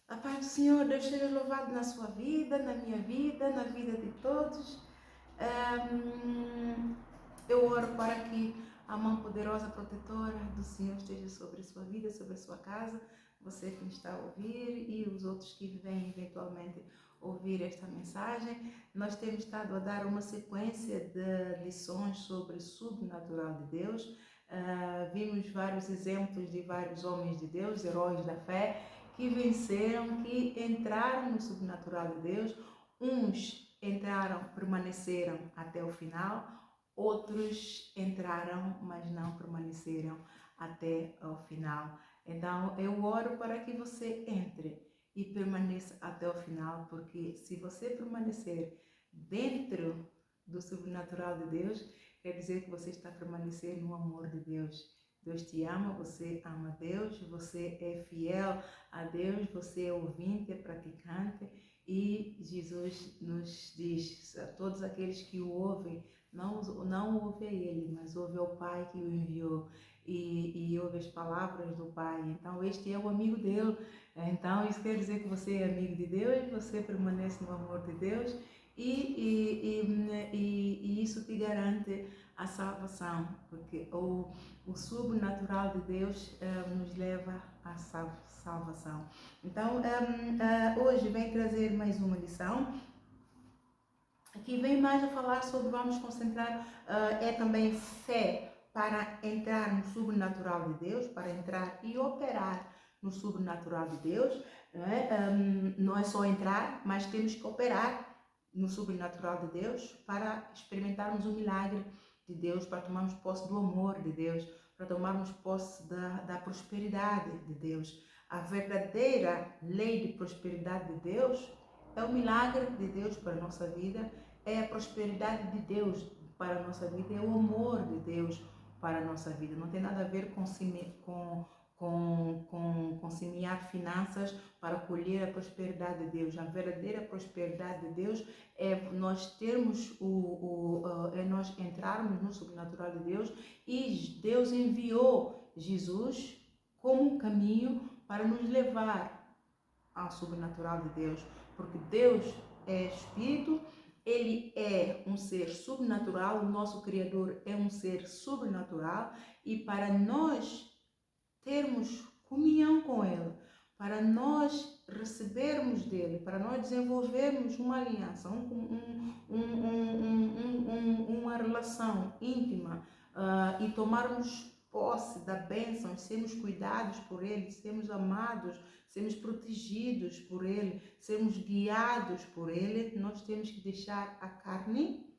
A paz do Senhor, Deus seja louvado na sua vida, na minha vida, na vida de todos. Ahm, eu oro para que a mão poderosa protetora do Senhor esteja sobre a sua vida, sobre a sua casa, você que me está a ouvir e os outros que vêm eventualmente ouvir esta mensagem. Nós temos estado a dar uma sequência de lições sobre o sobrenatural de Deus. Vimos vários exemplos de vários homens de Deus, heróis da fé, que venceram, que entraram no sobrenatural de Deus. Uns entraram, permaneceram até o final, outros entraram, mas não permaneceram até o final. Então, eu oro para que você entre e permaneça até o final, porque se você permanecer dentro do sobrenatural de Deus, quer dizer que você está permanecendo no amor de Deus. Deus te ama, você ama Deus, você é fiel a Deus, você é ouvinte, é praticante, e Jesus nos diz a todos aqueles que o ouvem, não ouve a Ele, mas ouve ao Pai que o enviou e ouve as palavras do Pai. Então este é o amigo dele. Então isso quer dizer que você é amigo de Deus, você permanece no amor de Deus e isso te garante a salvação, porque o sobrenatural de Deus nos leva à salvação. Então, hoje vem trazer mais uma lição, que vem mais a falar sobre, vamos concentrar, é também fé para entrar no sobrenatural de Deus, para entrar e operar no sobrenatural de Deus. Não é, não é só entrar, mas temos que operar no sobrenatural de Deus para experimentarmos o milagre de Deus, para tomarmos posse do amor de Deus, para tomarmos posse da prosperidade de Deus. A verdadeira lei de prosperidade de Deus é o milagre de Deus para a nossa vida, é a prosperidade de Deus para a nossa vida, é o amor de Deus para a nossa vida. Não tem nada a ver com semear finanças para colher a prosperidade de Deus. A verdadeira prosperidade de Deus é nós termos é nós entrarmos no sobrenatural de Deus, e Deus enviou Jesus como caminho para nos levar ao sobrenatural de Deus, porque Deus é Espírito, Ele é um ser sobrenatural, o nosso Criador é um ser sobrenatural, e para nós termos comunhão com Ele, para nós recebermos dele, para nós desenvolvermos uma aliança, uma relação íntima, e tomarmos posse da bênção, sermos cuidados por Ele, sermos amados, sermos protegidos por Ele, sermos guiados por Ele, nós temos que deixar a carne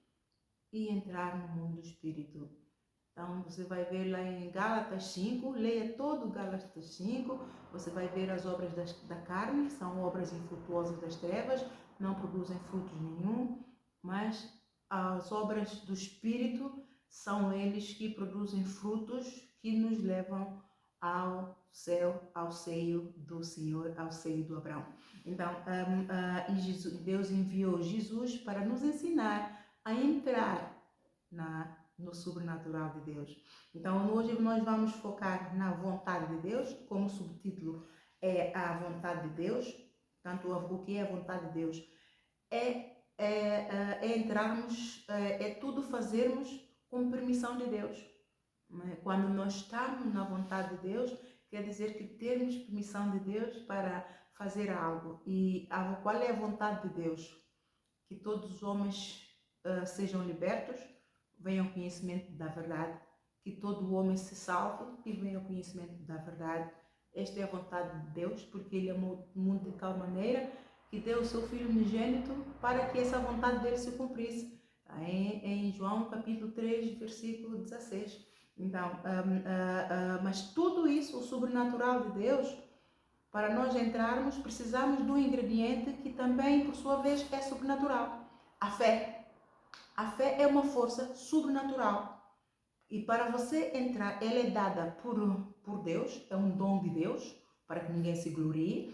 e entrar no mundo do Espírito. Então, você vai ver lá em Gálatas 5, leia todo Gálatas 5, você vai ver as obras da carne, são obras infrutuosas das trevas, não produzem frutos nenhum, mas as obras do Espírito são eles que produzem frutos que nos levam ao céu, ao seio do Senhor, ao seio do Abraão. Então, Deus enviou Jesus para nos ensinar a entrar no sobrenatural de Deus. Então, hoje nós vamos focar na vontade de Deus, como subtítulo é a vontade de Deus. Tanto o que é a vontade de Deus é entrarmos, é tudo fazermos com permissão de Deus. Quando nós estamos na vontade de Deus, quer dizer que temos permissão de Deus para fazer algo. E qual é a vontade de Deus? Que todos os homens sejam libertos, venham ao conhecimento da verdade, que todo homem se salve e venha ao conhecimento da verdade. Esta é a vontade de Deus, porque Ele amou o mundo de tal maneira que deu o seu Filho unigênito para que essa vontade dele se cumprisse. Em João capítulo 3, versículo 16. Então, mas tudo isso, o sobrenatural de Deus, para nós entrarmos, precisamos de um ingrediente que também, por sua vez, é sobrenatural: a fé. A fé é uma força sobrenatural. E para você entrar, ela é dada por Deus, é um dom de Deus, para que ninguém se glorie,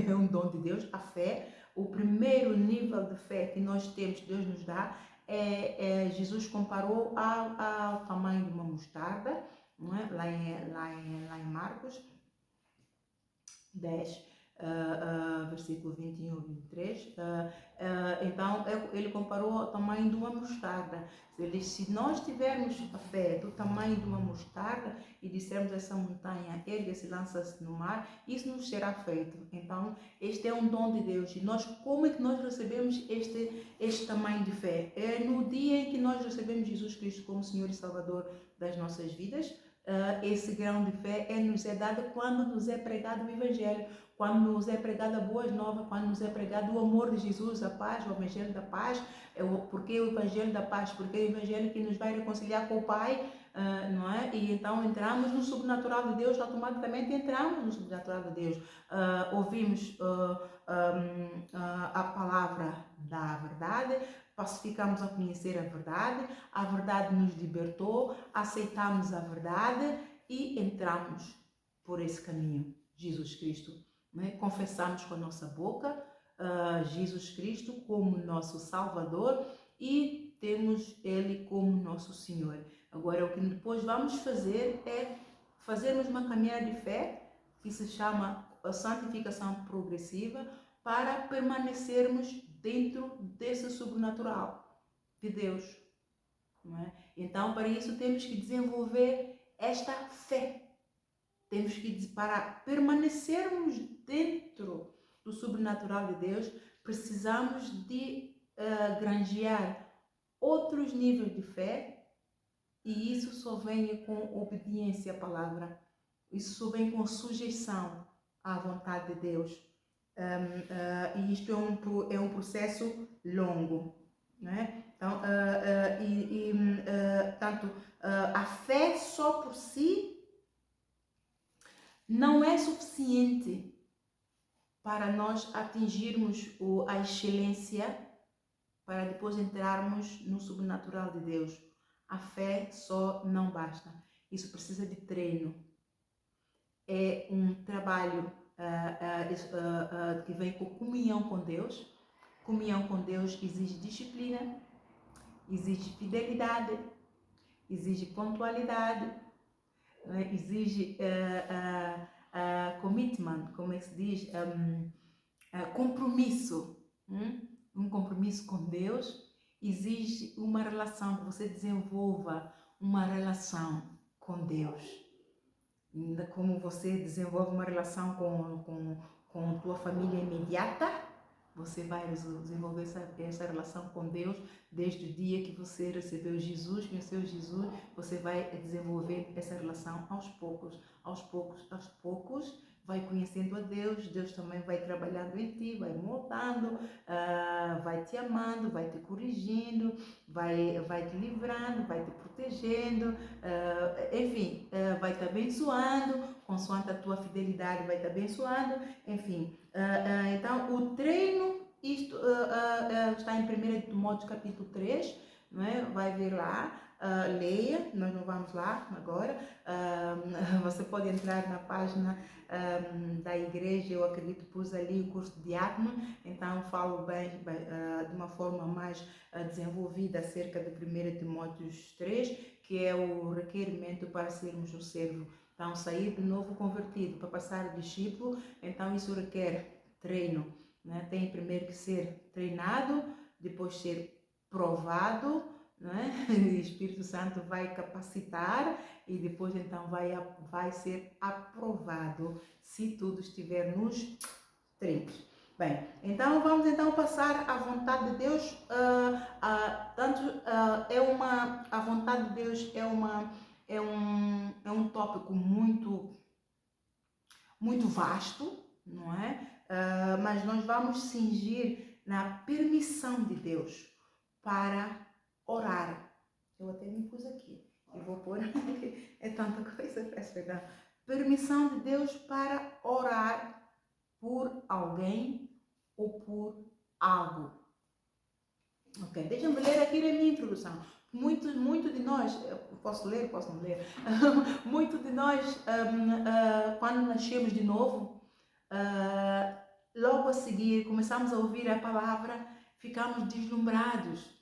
é um dom de Deus. A fé, o primeiro nível de fé que nós temos, que Deus nos dá, Jesus comparou ao tamanho de uma mostarda, não é? Lá em Marcos 10. versículo 21 e 23. Então, ele comparou ao tamanho de uma mostarda. Ele disse, se nós tivermos a fé do tamanho de uma mostarda e dissermos essa montanha, ergue-se, lança-se no mar, isso nos será feito. Então, este é um dom de Deus. E nós, como é que nós recebemos este tamanho de fé? É no dia em que nós recebemos Jesus Cristo como Senhor e Salvador das nossas vidas. Esse grão de fé nos é dado quando nos é pregado o Evangelho, quando nos é pregada a boas novas, quando nos é pregado o amor de Jesus, a paz, o Evangelho da paz. Porque o Evangelho da paz? Porque é o Evangelho que nos vai reconciliar com o Pai, não é? E então entramos no sobrenatural de Deus, automaticamente entramos no sobrenatural de Deus. Ouvimos a palavra da verdade, pacificamos a conhecer a verdade nos libertou, aceitamos a verdade e entramos por esse caminho, Jesus Cristo. Né? Confessamos com a nossa boca Jesus Cristo como nosso Salvador e temos Ele como nosso Senhor. Agora, o que depois vamos fazer é fazermos uma caminhada de fé que se chama a santificação progressiva para permanecermos dentro desse sobrenatural de Deus. Não é? Então, para isso temos que desenvolver esta fé. Temos que, para permanecermos dentro do sobrenatural de Deus, precisamos de granjear outros níveis de fé, e isso só vem com obediência à palavra. Isso só vem com sujeição à vontade de Deus. E isto é um processo longo. Né? Então, tanto a fé só por si não é suficiente para nós atingirmos a excelência, para depois entrarmos no sobrenatural de Deus. A fé só não basta. Isso precisa de treino. É um trabalho que vem com comunhão com Deus. Comunhão com Deus exige disciplina, exige fidelidade, exige pontualidade, né? Exige commitment, como é que se diz? Compromisso. Um compromisso com Deus exige uma relação, que você desenvolva uma relação com Deus. Ainda como você desenvolve uma relação com a tua família imediata, você vai desenvolver essa relação com Deus desde o dia que você recebeu Jesus, conheceu Jesus. Você vai desenvolver essa relação aos poucos, vai conhecendo a Deus. Deus também vai trabalhando em ti, vai moldando, vai te amando, vai te corrigindo, vai te livrando, vai te protegendo, enfim, vai te abençoando, consoante a tua fidelidade vai te abençoando, enfim. Então, o treino, isto está em 1 Timóteo capítulo 3, não é? Vai ver lá, leia, nós não vamos lá agora. Você pode entrar na página da igreja, eu acredito, pus ali o curso de diácono, então falo bem de uma forma mais desenvolvida acerca de 1 Timóteo 3, que é o requerimento para sermos um servo. Então, sair de novo convertido para passar a discípulo, então isso requer treino, né? Tem primeiro que ser treinado, depois ser provado, né? O Espírito Santo vai capacitar e depois então vai ser aprovado, se tudo estiver nos trilhos. Bem, então vamos então passar à vontade de Deus. A vontade de Deus é um tópico muito vasto, não é? Mas nós vamos cingir na permissão de Deus para orar. Eu até me pus aqui. Eu vou pôr aqui. É tanta coisa, peço perdão. Permissão de Deus para orar por alguém ou por algo. Ok, deixa-me ler aqui na minha introdução. Muito de nós, posso ler, posso não ler? Muito de nós, quando nascemos de novo, logo a seguir começamos a ouvir a palavra, ficamos deslumbrados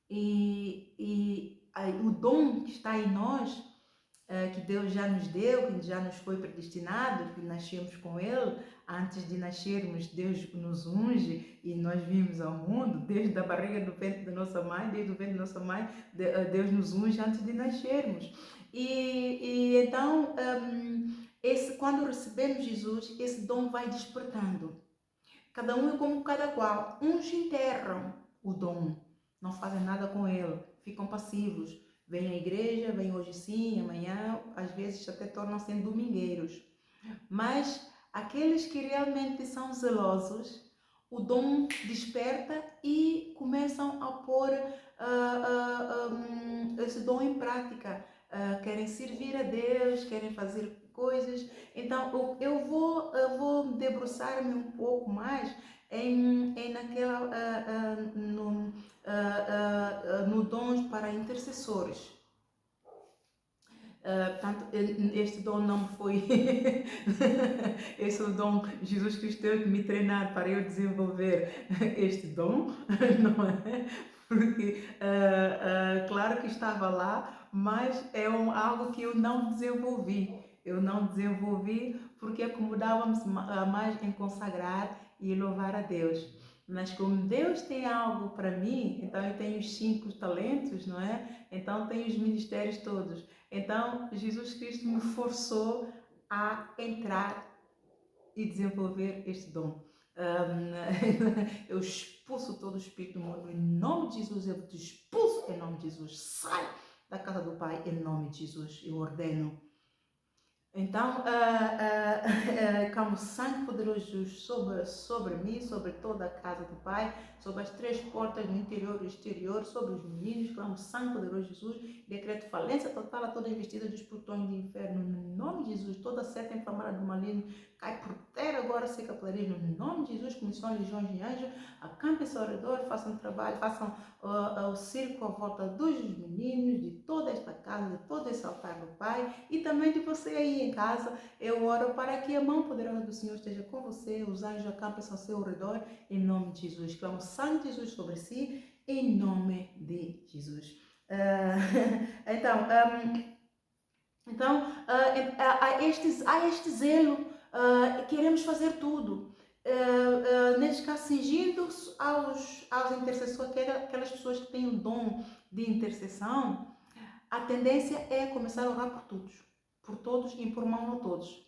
e o dom que está em nós que Deus já nos deu, que já nos foi predestinado, que nascemos com Ele. Antes de nascermos, Deus nos unge e nós vimos ao mundo, desde a barriga do ventre da nossa mãe, desde o ventre da nossa mãe, Deus nos unge antes de nascermos. E então, quando recebemos Jesus, esse dom vai despertando. Cada um é como cada qual. Uns enterram o dom, não fazem nada com ele, ficam passivos. Vêm à igreja, vêm hoje sim, amanhã, às vezes até tornam-se domingueiros. Mas aqueles que realmente são zelosos, o dom desperta e começam a pôr esse dom em prática. Querem servir a Deus, querem fazer coisas. Então eu vou debruçar-me um pouco mais no dons para intercessores. Portanto, este dom não me foi. Esse é o dom. Jesus Cristo teve que me treinar para eu desenvolver este dom, não é? Porque, claro que estava lá, mas é algo que eu não desenvolvi. Eu não desenvolvi porque acomodávamos mais em consagrar e louvar a Deus. Mas como Deus tem algo para mim, então eu tenho os 5 talentos, não é? Então tenho os ministérios todos. Então, Jesus Cristo me forçou a entrar e desenvolver este dom. Eu expulso todo o espírito do mundo em nome de Jesus. Eu te expulso em nome de Jesus. Sai da casa do Pai em nome de Jesus. Eu ordeno. Então, como sangue poderoso sobre mim, sobre toda a casa do Pai, sobre as 3 portas no interior e exterior, sobre os meninos, clamo sangue poderoso de Jesus, decreto falência total a toda investida dos portões do inferno, no nome de Jesus, toda seta inflamada do maligno, cai por terra agora, seca pelaria, no nome de Jesus, comissões, legiões de anjos, acampem-se ao redor, façam trabalho, façam o circo à volta dos meninos, de toda esta casa, de todo esse altar do Pai, e também de você aí em casa. Eu oro para que a mão poderosa do Senhor esteja com você, os anjos acampem-se ao seu redor, em nome de Jesus. Clamo sangue de Jesus sobre si, em nome de Jesus. Há este zelo, queremos fazer tudo. Neste caso, cingindo aos intercessores, aquelas pessoas que têm o dom de intercessão, a tendência é começar a orar por todos e por mão a todos.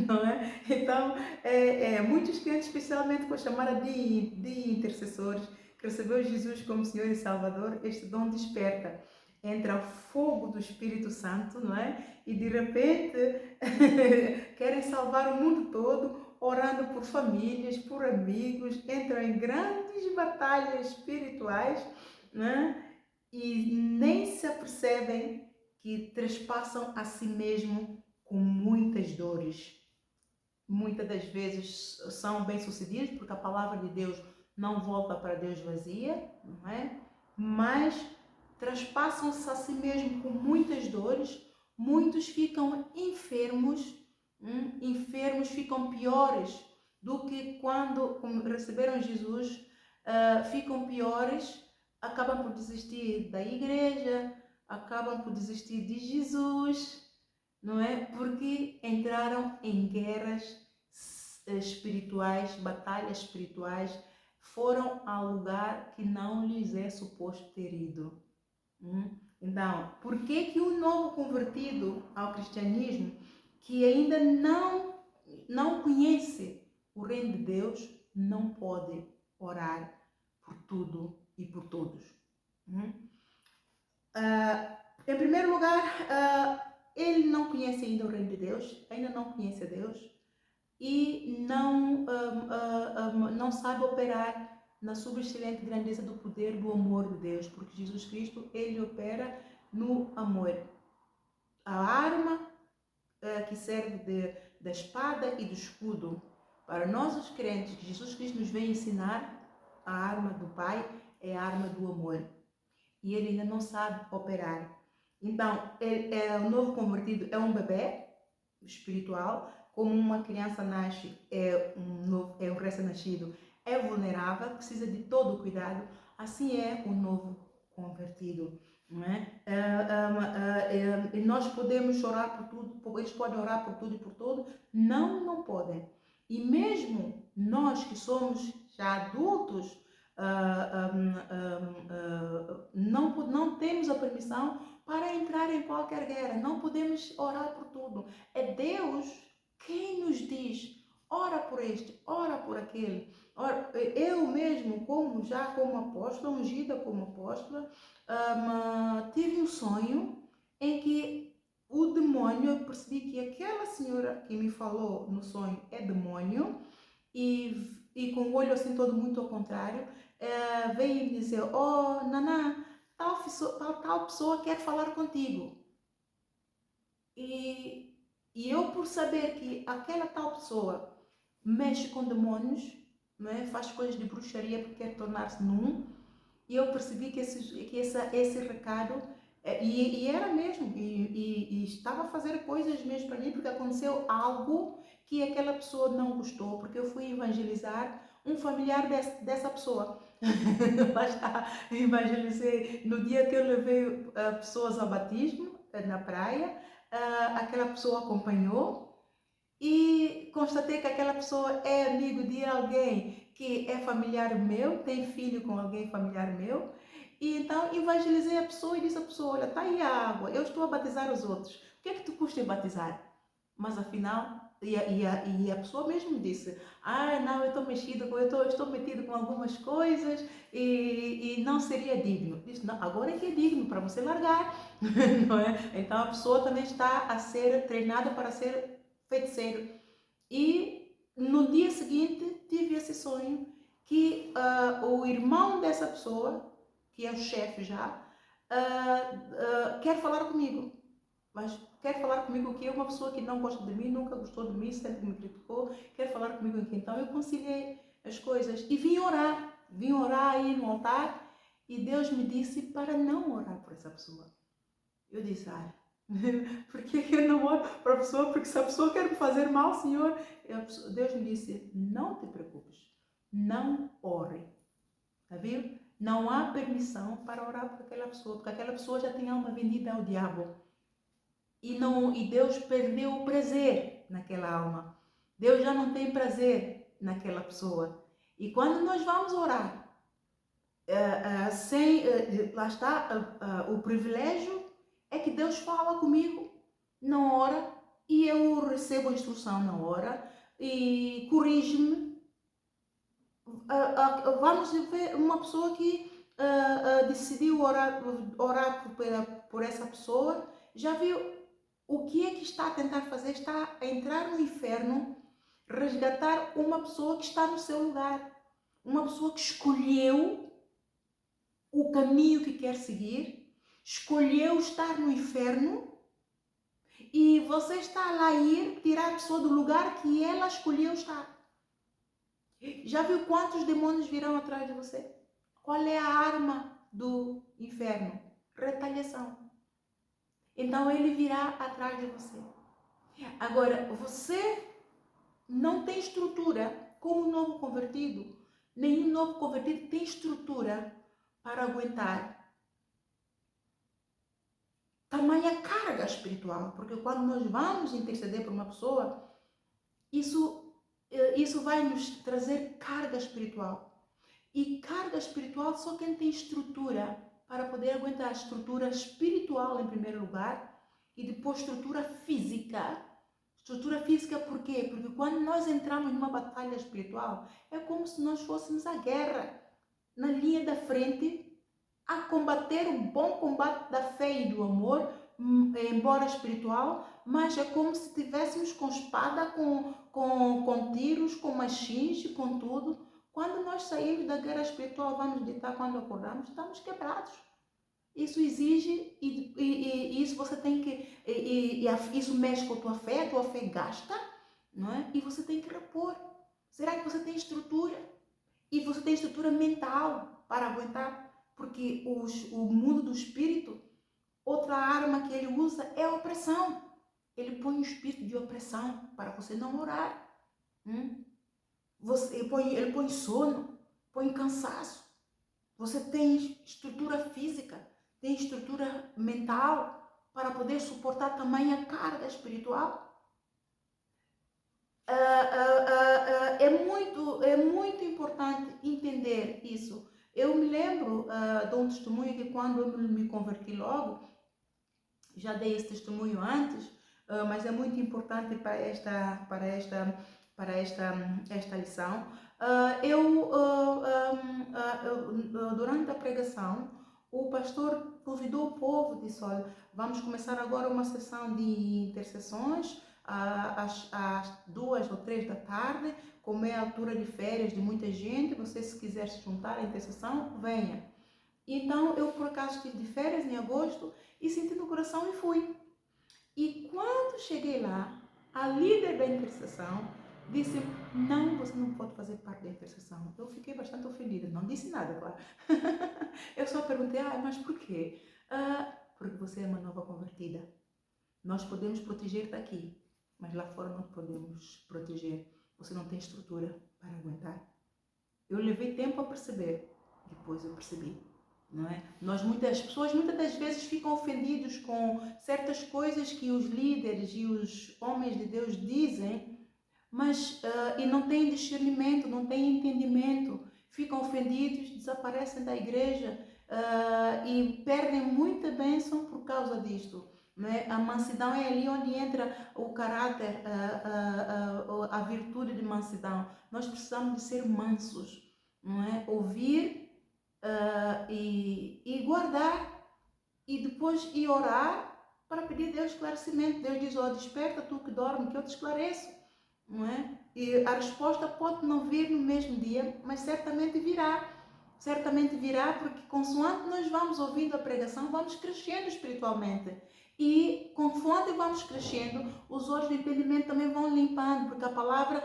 Não é? Então, muitos crentes, especialmente com a chamada de intercessores, que recebeu Jesus como Senhor e Salvador, este dom desperta. Entra o fogo do Espírito Santo, não é? E de repente querem salvar o mundo todo, orando por famílias, por amigos, entram em grandes batalhas espirituais, não é? E nem se apercebem que trespassam a si mesmo com muitas dores. Muitas das vezes são bem-sucedidos, porque a palavra de Deus não volta para Deus vazia, não é? Mas traspassam-se a si mesmo com muitas dores, muitos ficam enfermos, enfermos ficam piores do que quando receberam Jesus, ficam piores, acabam por desistir da igreja, acabam por desistir de Jesus, não é? Porque entraram em guerras espirituais, batalhas espirituais, foram ao lugar que não lhes é suposto ter ido. Então, por que um novo convertido ao cristianismo, que ainda não conhece o reino de Deus, não pode orar por tudo e por todos? Em primeiro lugar, ele não conhece ainda o reino de Deus, ainda não conhece a Deus e não sabe operar na subexcelente grandeza do poder do amor de Deus, porque Jesus Cristo, ele opera no amor. A arma que serve da espada e do escudo, para nós os crentes, que Jesus Cristo nos vem ensinar, a arma do Pai é a arma do amor. E ele ainda não sabe operar. Então, o novo convertido é um bebê espiritual, como uma criança nasce, é um recém-nascido, é vulnerável, precisa de todo o cuidado, assim é o novo convertido. não é? E nós podemos orar por tudo, eles podem orar por tudo e por todo. Não, não podem. E mesmo nós que somos já adultos, não temos a permissão para entrar em qualquer guerra. Não podemos orar por tudo. É Deus quem nos diz, ora por este, ora por aquele. Ora, eu mesmo, como apóstola, ungida como apóstola, tive um sonho em que o demônio, eu percebi que aquela senhora que me falou no sonho é demônio, e com o olho assim todo muito ao contrário, veio me dizer, oh Naná, tal pessoa quer falar contigo. E eu, por saber que aquela tal pessoa mexe com demônios, não é? Faz coisas de bruxaria porque quer tornar-se num, e eu percebi que esse recado, e era mesmo, e estava a fazer coisas mesmo para mim, porque aconteceu algo que aquela pessoa não gostou, porque eu fui evangelizar um familiar dessa pessoa. Lá está, evangelizei no dia que eu levei pessoas ao batismo, na praia, aquela pessoa acompanhou, e constatei que aquela pessoa é amigo de alguém que é familiar meu, tem filho com alguém familiar meu, e então evangelizei a pessoa e disse à pessoa, olha, está aí a água, eu estou a batizar os outros, o que é que tu custa em batizar? Mas afinal, e a pessoa mesmo disse, não, eu estou metido com algumas coisas e não seria digno. Disse, não, agora é que é digno para você largar, não é? Então a pessoa também está a ser treinada para ser feiticeiro. E no dia seguinte tive esse sonho que o irmão dessa pessoa, que é o chefe já, quer falar comigo. Mas quer falar comigo que é uma pessoa que não gosta de mim, nunca gostou de mim, sempre me criticou, quer falar comigo aqui. Então eu conciliei as coisas e vim orar aí no altar, e Deus me disse para não orar por essa pessoa. Eu disse, por que eu não oro para a pessoa? Porque se a pessoa quer me fazer mal, Senhor, Deus me disse, não te preocupes, não ore. Está vendo? Não há permissão para orar por aquela pessoa, porque aquela pessoa já tem alma vendida ao diabo. E Deus perdeu o prazer naquela alma. Deus já não tem prazer naquela pessoa. E quando nós vamos orar, lá está, o privilégio é que Deus fala comigo na hora e eu recebo a instrução na hora e corrige-me. Vamos ver uma pessoa que decidiu orar por essa pessoa, já viu o que é que está a tentar fazer? Está a entrar no inferno, resgatar uma pessoa que está no seu lugar, uma pessoa que escolheu o caminho que quer seguir, escolheu estar no inferno, e você está lá a ir tirar a pessoa do lugar que ela escolheu estar. Já viu quantos demônios virão atrás de você? Qual é a arma do inferno? Retaliação. Então ele virá atrás de você. Agora, você não tem estrutura, como novo convertido. Nenhum novo convertido tem estrutura para aguentar tamanha carga espiritual, porque quando nós vamos interceder por uma pessoa, isso vai nos trazer carga espiritual. E carga espiritual só quem tem estrutura para poder aguentar. Estrutura espiritual em primeiro lugar e depois estrutura física. Estrutura física por quê? Porque quando nós entramos numa batalha espiritual, é como se nós fôssemos à guerra, na linha da frente, a combater o bom combate da fé e do amor, embora espiritual, mas é como se estivéssemos com espada, com tiros, com machins, com tudo. Quando nós saímos da guerra espiritual, vamos deitar quando acordamos, estamos quebrados. Isso exige, e isso você tem que, isso mexe com a tua fé gasta, não é? E você tem que repor. Será que você tem estrutura? E você tem estrutura mental para aguentar? Porque o mundo do espírito, outra arma que ele usa é a opressão. Ele põe um espírito de opressão para você não orar. Ele põe sono, põe cansaço. Você tem estrutura física, tem estrutura mental para poder suportar tamanha carga espiritual? É muito importante entender isso. Eu me lembro de um testemunho que quando eu me converti logo, já dei esse testemunho antes, mas é muito importante para esta lição. Durante a pregação, o pastor convidou o povo, disse, olha, vamos começar agora uma sessão de intercessões, às 2 ou 3 da tarde, como é a altura de férias de muita gente, você se quiser se juntar à intercessão, venha. Então eu por acaso estive de férias em agosto e senti no coração e fui. E quando cheguei lá, a líder da intercessão disse, não, você não pode fazer parte da intercessão. Eu fiquei bastante ofendida, não disse nada, claro. Eu só perguntei, mas por quê? Porque você é uma nova convertida. Nós podemos proteger daqui, mas lá fora não podemos proteger. Você não tem estrutura para aguentar. Eu levei tempo a perceber, depois eu percebi. Não é? Muitas pessoas muitas das vezes ficam ofendidos com certas coisas que os líderes e os homens de Deus dizem, mas e não têm discernimento, não têm entendimento, ficam ofendidos, desaparecem da igreja e perdem muita bênção por causa disto. Não é? A mansidão é ali onde entra o caráter, a virtude de mansidão. Nós precisamos de ser mansos, não é? Ouvir e guardar e depois ir orar para pedir a Deus esclarecimento. Deus diz, desperta tu que dorme, que eu te esclareço, não é? E a resposta pode não vir no mesmo dia, mas certamente virá. Certamente virá, porque consoante nós vamos ouvindo a pregação, vamos crescendo espiritualmente. E consoante vamos crescendo, os olhos do entendimento também vão limpando, porque a palavra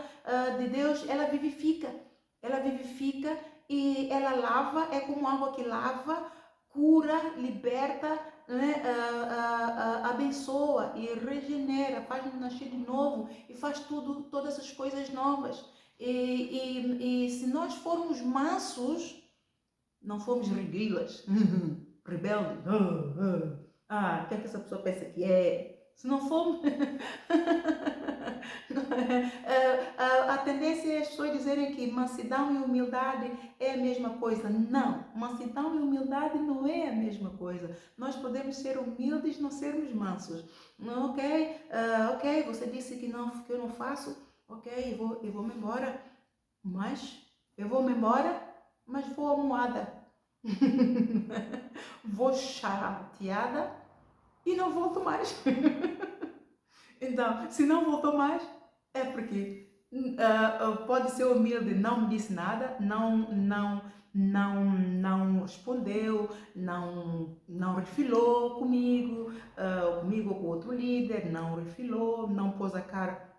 de Deus, ela vivifica. Ela vivifica e ela lava, é como água que lava, cura, liberta, né? Abençoa e regenera, faz-nos nascer de novo e faz todas as coisas novas. E se nós formos mansos, não formos reguilas, rebeldes, o que é que essa pessoa pensa que é? Se não formos... a tendência é as pessoas dizerem que mansidão e humildade é a mesma coisa. Não, mansidão e humildade não é a mesma coisa. Nós podemos ser humildes e não sermos mansos. Ok, você disse que eu não faço, ok, eu vou-me embora, mas vou amuada. Vou chateada e não volto mais. Então, se não voltou mais, é porque pode ser humilde, não me disse nada, não respondeu, não refilou comigo, comigo ou com outro líder, não refilou, não pôs a cara,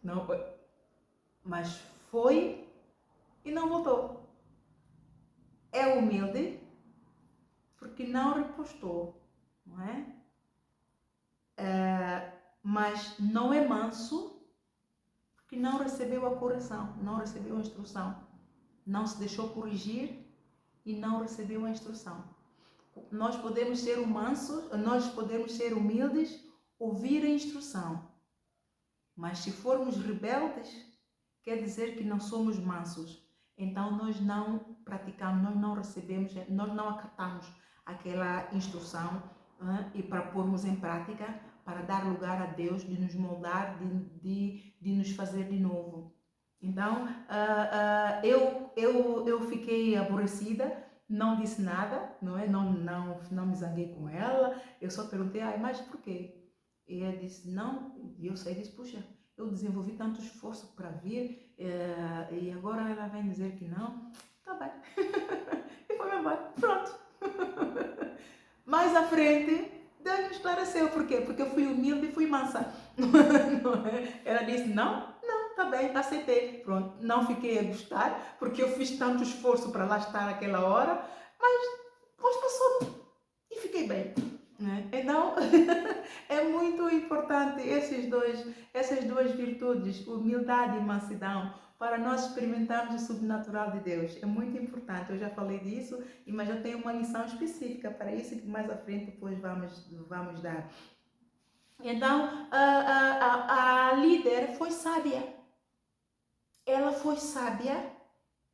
não, mas foi e não voltou. É humilde porque não repostou, não é? Mas não é manso porque não recebeu a correção, não recebeu a instrução, não se deixou corrigir e não recebeu a instrução. Nós podemos ser mansos, nós podemos ser humildes, ouvir a instrução, mas se formos rebeldes, quer dizer que não somos mansos. Então nós não praticamos, nós não recebemos, nós não acatamos aquela instrução e para pormos em prática, para dar lugar a Deus de nos moldar, de nos fazer de novo. Então eu fiquei aborrecida, não disse nada, não é? Não me zanguei com ela, eu só perguntei, mas por quê? E ela disse, não, e eu saí e disse, puxa, eu desenvolvi tanto esforço para vir e agora ela vem dizer que não, tá bem. E foi embora, pronto. Mais à frente, Deus me esclareceu, por quê? Porque eu fui humilde e fui mansa. Não é? Ela disse, não, tá bem, aceitei, pronto. Não fiquei a gostar, porque eu fiz tanto esforço para lá estar aquela hora, mas depois passou e fiquei bem. né? Então, é muito importante essas duas virtudes, humildade e mansidão, para nós experimentarmos o sobrenatural de Deus. É muito importante, eu já falei disso, mas eu tenho uma lição específica para isso que mais à frente depois vamos dar. Então, a líder foi sábia. Ela foi sábia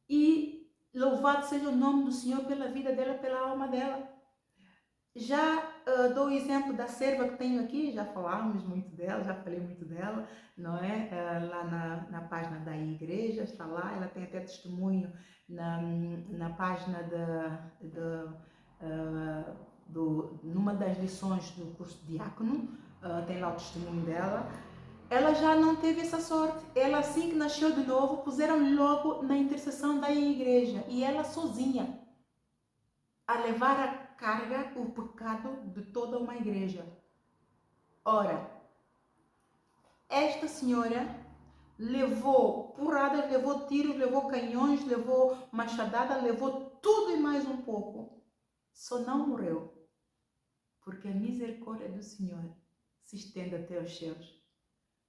e louvado seja o nome do Senhor pela vida dela, pela alma dela. Já dou o exemplo da serva que tenho aqui, já falamos muito dela, já falei muito dela, não é? Lá na página da igreja, está lá, ela tem até testemunho na página numa das lições do curso de diácono, tem lá o testemunho dela. Ela já não teve essa sorte. Ela, assim que nasceu de novo, puseram logo na intercessão da igreja. E ela sozinha, a levar a carga, o pecado de toda uma igreja. Ora, esta senhora levou porradas, levou tiros, levou canhões, levou machadada, levou tudo e mais um pouco. Só não morreu. Porque a misericórdia do Senhor se estende até os céus.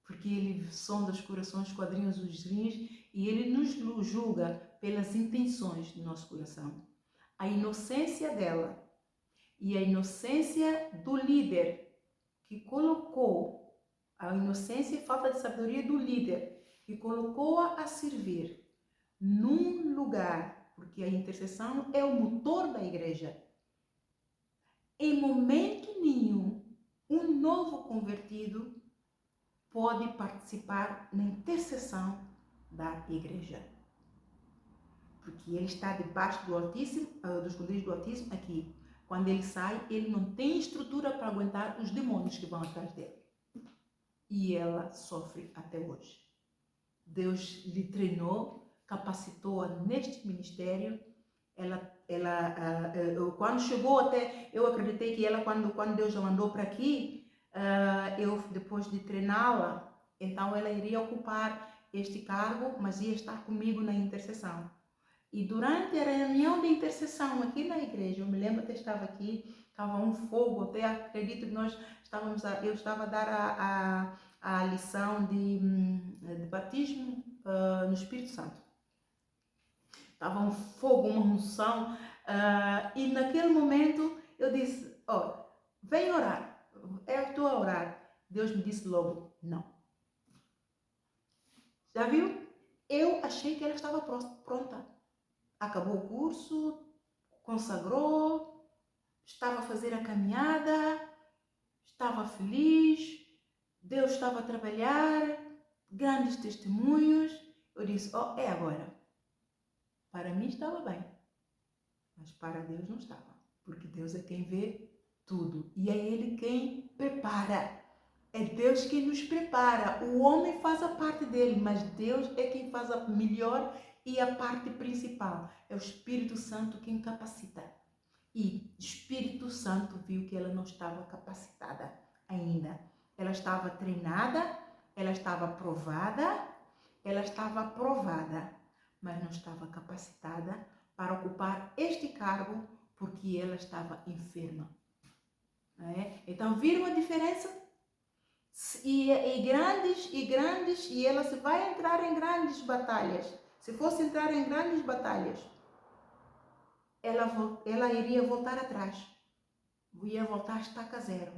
Porque Ele sonda os corações, esquadrinha os rins e Ele nos julga pelas intenções do nosso coração. A inocência dela e a inocência do líder que colocou, a inocência e falta de sabedoria do líder que colocou-a a servir num lugar, porque a intercessão é o motor da igreja. Em momento nenhum, um novo convertido pode participar na intercessão da igreja. Porque ele está debaixo do Altíssimo, do esconderijo do Altíssimo aqui. Quando ele sai, ele não tem estrutura para aguentar os demônios que vão atrás dele. E ela sofre até hoje. Deus lhe treinou, capacitou-a neste ministério. Quando chegou até, eu acreditei que ela, quando Deus a mandou para aqui, depois de treiná-la, então ela iria ocupar este cargo, mas ia estar comigo na intercessão. E durante a reunião de intercessão aqui na igreja, eu me lembro que estava aqui, estava um fogo, até acredito que eu estava a dar a lição de batismo no Espírito Santo. Estava um fogo, uma unção, e naquele momento eu disse, vem orar. Eu estou a orar. Deus me disse logo, não. Já viu? Eu achei que ela estava pronta. Acabou o curso, consagrou, estava a fazer a caminhada, estava feliz, Deus estava a trabalhar, grandes testemunhos. Eu disse, é agora. Para mim estava bem, mas para Deus não estava, porque Deus é quem vê tudo e é Ele quem prepara. É Deus quem nos prepara. O homem faz a parte dele, mas Deus é quem faz a melhor e a parte principal. É o Espírito Santo quem capacita. E o Espírito Santo viu que ela não estava capacitada ainda. Ela estava treinada, ela estava aprovada, mas não estava capacitada para ocupar este cargo porque ela estava enferma. Então, viram a diferença? E ela se vai entrar em grandes batalhas. Se fosse entrar em grandes batalhas, ela iria voltar atrás. Ia voltar a estaca zero.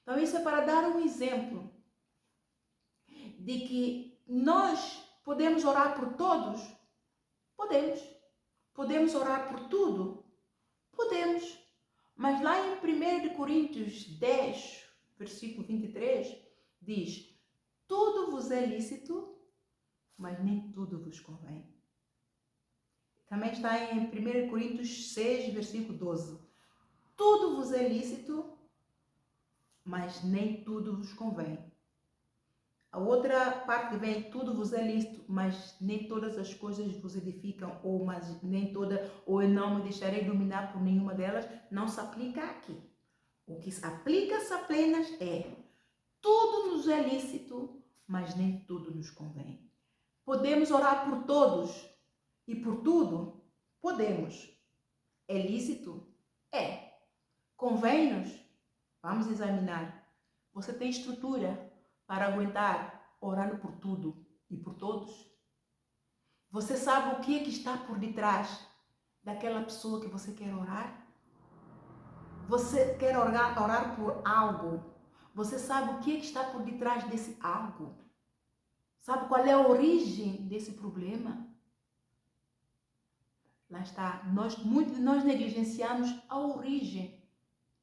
Então, isso é para dar um exemplo de que nós podemos orar por todos. Podemos. Podemos orar por tudo? Podemos. Mas lá em 1 Coríntios 10, versículo 23, diz, tudo vos é lícito, mas nem tudo vos convém. Também está em 1 Coríntios 6, versículo 12. Tudo vos é lícito, mas nem tudo vos convém. A outra parte que vem, tudo vos é lícito, mas nem todas as coisas vos edificam, ou eu não me deixarei dominar por nenhuma delas, não se aplica aqui. O que se aplica-se apenas é, tudo nos é lícito, mas nem tudo nos convém. Podemos orar por todos e por tudo? Podemos. É lícito? É. Convém-nos? Vamos examinar. Você tem estrutura para aguentar orando por tudo e por todos? Você sabe o que é que está por detrás daquela pessoa que você quer orar? Você quer orar por algo? Você sabe o que é que está por detrás desse algo? Sabe qual é a origem desse problema? Lá está. Muitos de nós negligenciamos a origem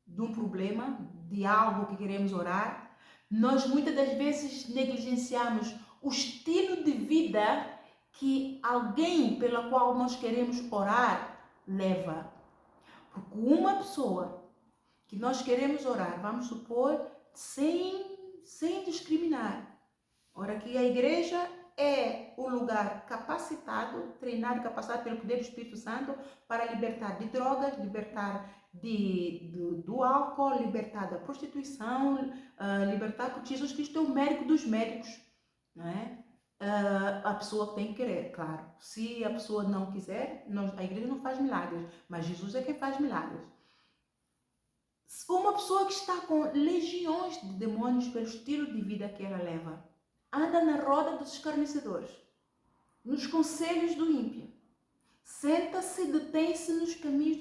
de um problema, de algo que queremos orar. Nós muitas das vezes negligenciamos o estilo de vida que alguém pela qual nós queremos orar leva. Porque uma pessoa que nós queremos orar, vamos supor, sem discriminar. Ora, que a igreja é o lugar capacitado, treinado, capacitado pelo poder do Espírito Santo para libertar de drogas, libertar do álcool, libertar da prostituição, libertar, porque Jesus Cristo é o médico dos médicos, não é? A pessoa tem que querer, claro. Se a pessoa não quiser, a igreja não faz milagres, mas Jesus é quem faz milagres. Uma pessoa que está com legiões de demônios pelo estilo de vida que ela leva, anda na roda dos escarnecedores, nos conselhos do ímpio, senta-se e detém-se nos caminhos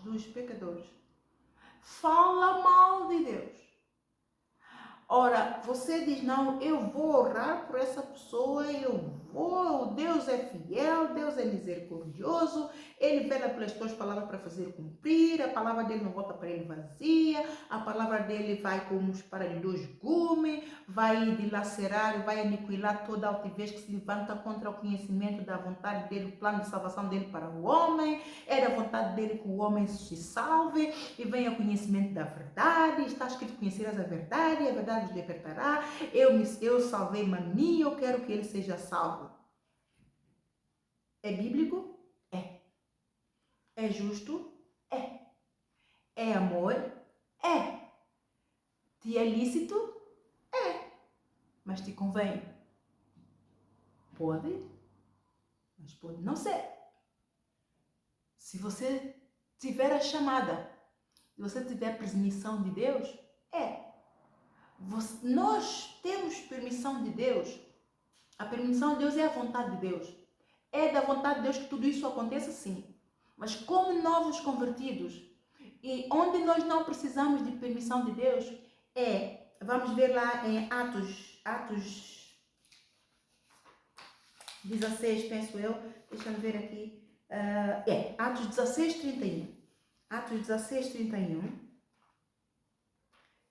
dos pecadores, fala mal de Deus. Ora, você diz, não, eu vou orar por essa pessoa, Deus é fiel, Deus é misericordioso, Ele vela pelas tuas palavras para fazer cumprir, a palavra dele não volta para ele vazia, a palavra dele vai como espada de dois gumes, vai dilacerar, vai aniquilar toda altivez que se levanta contra o conhecimento da vontade dele, o plano de salvação dele para o homem, é da vontade dele que o homem se salve e venha ao conhecimento da verdade, está escrito, conhecerás a verdade os libertará, eu salvei-me a mim, eu quero que ele seja salvo. É bíblico? É. É justo? É. É amor? É. Te é lícito? É. Mas te convém? Pode, mas pode não ser. Se você tiver a chamada, se você tiver permissão de Deus, é. Nós temos permissão de Deus. A permissão de Deus é a vontade de Deus. É da vontade de Deus que tudo isso aconteça, sim. Mas como novos convertidos, e onde nós não precisamos de permissão de Deus, vamos ver lá em Atos 16, penso eu, deixa-me ver aqui, Atos 16, 31. Atos 16, 31,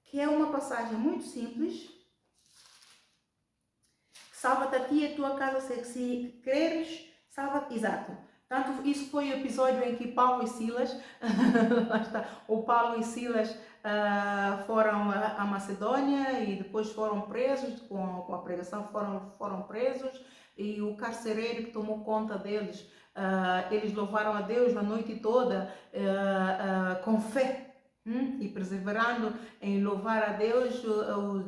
que é uma passagem muito simples. Salva-te a ti e a tua casa, se creres, salva-te. Exato. Tanto isso foi o episódio em que Paulo e Silas, o Paulo e Silas foram à Macedônia e depois foram presos, com a pregação foram presos, e o carcereiro que tomou conta deles, eles louvaram a Deus a noite toda com fé. E perseverando em louvar a Deus,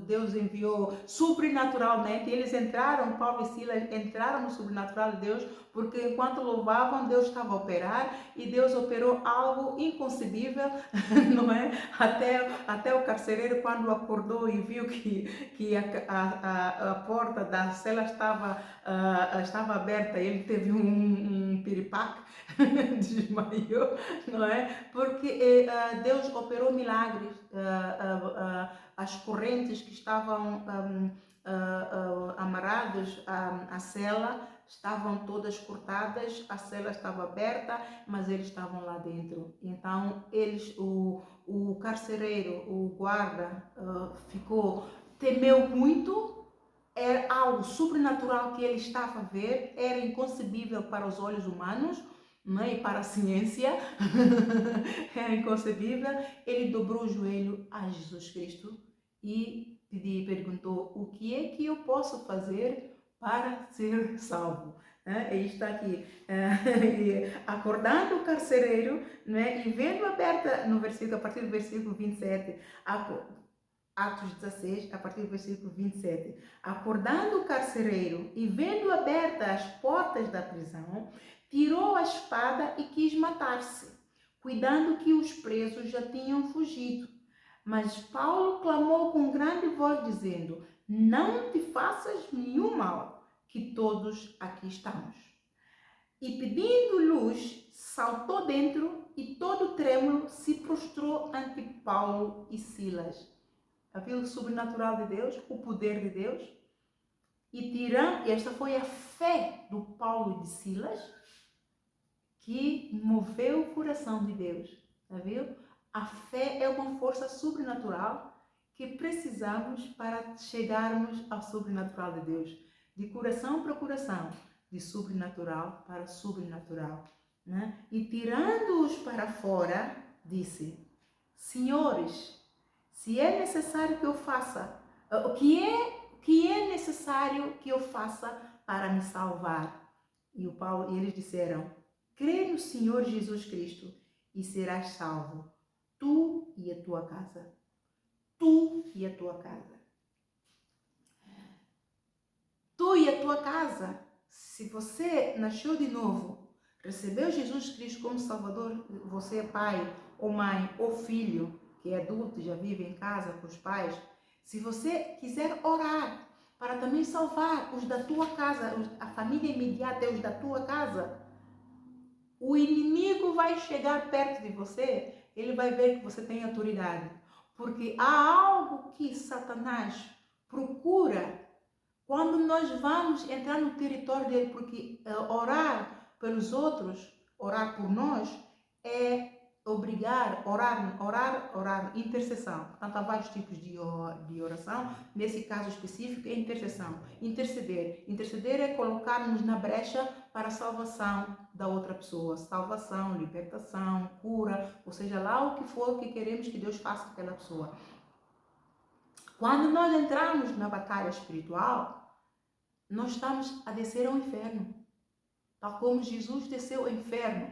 Deus enviou sobrenaturalmente. Eles entraram, Paulo e Silas entraram no sobrenatural de Deus, porque enquanto louvavam, Deus estava a operar, e Deus operou algo inconcebível, não é? Até o carcereiro, quando acordou e viu que a porta da cela estava aberta, ele teve um piripaque, desmaiou, não é? Porque Deus operou milagres, as correntes que estavam amarradas à cela estavam todas cortadas, a cela estava aberta, mas eles estavam lá dentro. Então o carcereiro, o guarda, temeu muito. Era algo sobrenatural que ele estava a ver, era inconcebível para os olhos humanos, né, e para a ciência, era inconcebível. Ele dobrou o joelho a Jesus Cristo e perguntou: o que é que eu posso fazer para ser salvo? Ele está aqui, acordando o carcereiro, né, e vendo aberta no versículo, a partir do versículo 27, Atos 16, a partir do versículo 27. Acordando o carcereiro e vendo abertas as portas da prisão, tirou a espada e quis matar-se, cuidando que os presos já tinham fugido. Mas Paulo clamou com grande voz, dizendo: não te faças nenhum mal, que todos aqui estamos. E pedindo luz, saltou dentro e todo trêmulo se prostrou ante Paulo e Silas. Havia o sobrenatural de Deus, o poder de Deus. E esta foi a fé do Paulo e de Silas que moveu o coração de Deus. Viu? A fé é uma força sobrenatural que precisamos para chegarmos ao sobrenatural de Deus. De coração para coração, de sobrenatural para sobrenatural. Né? E tirando-os para fora, disse: senhores, se é necessário que eu faça, o que é necessário que eu faça para me salvar? E eles disseram: crê no Senhor Jesus Cristo e serás salvo, tu e a tua casa. Tu e a tua casa. Tu e a tua casa. Se você nasceu de novo, recebeu Jesus Cristo como Salvador, você é pai ou mãe ou filho, que é adulto, já vive em casa com os pais, se você quiser orar para também salvar os da tua casa, a família imediata, os da tua casa, o inimigo vai chegar perto de você, ele vai ver que você tem autoridade. Porque há algo que Satanás procura quando nós vamos entrar no território dele, porque orar pelos outros, orar por nós, é orar, intercessão. Portanto, há vários tipos de oração. Nesse caso específico, é intercessão. Interceder é colocar-nos na brecha para a salvação da outra pessoa. Salvação, libertação, cura, ou seja, lá o que for que queremos que Deus faça com aquela pessoa. Quando nós entramos na batalha espiritual, nós estamos a descer ao inferno. Tal como Jesus desceu ao inferno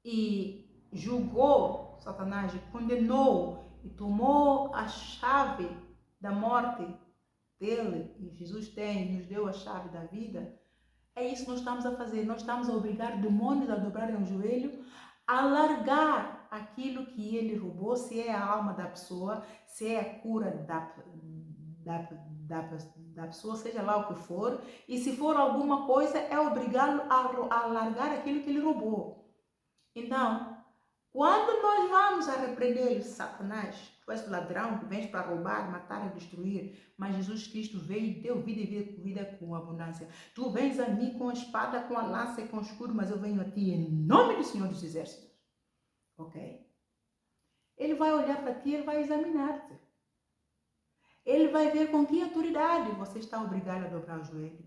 e julgou Satanás, condenou e tomou a chave da morte dele, e Jesus nos deu a chave da vida. É isso que nós estamos a fazer. Nós estamos a obrigar demônios a dobrarem o joelho, a largar aquilo que ele roubou, se é a alma da pessoa, se é a cura da pessoa, seja lá o que for, e se for alguma coisa, é obrigá-lo a largar aquilo que ele roubou. Então, quando nós vamos a repreender Satanás, tu és ladrão que vens para roubar, matar e destruir, mas Jesus Cristo veio e deu vida e vida com abundância. Tu vens a mim com a espada, com a lança e com o escudo, mas eu venho a ti em nome do Senhor dos Exércitos. Ok? Ele vai olhar para ti, ele vai examinar-te. Ele vai ver com que autoridade você está obrigado a dobrar o joelho.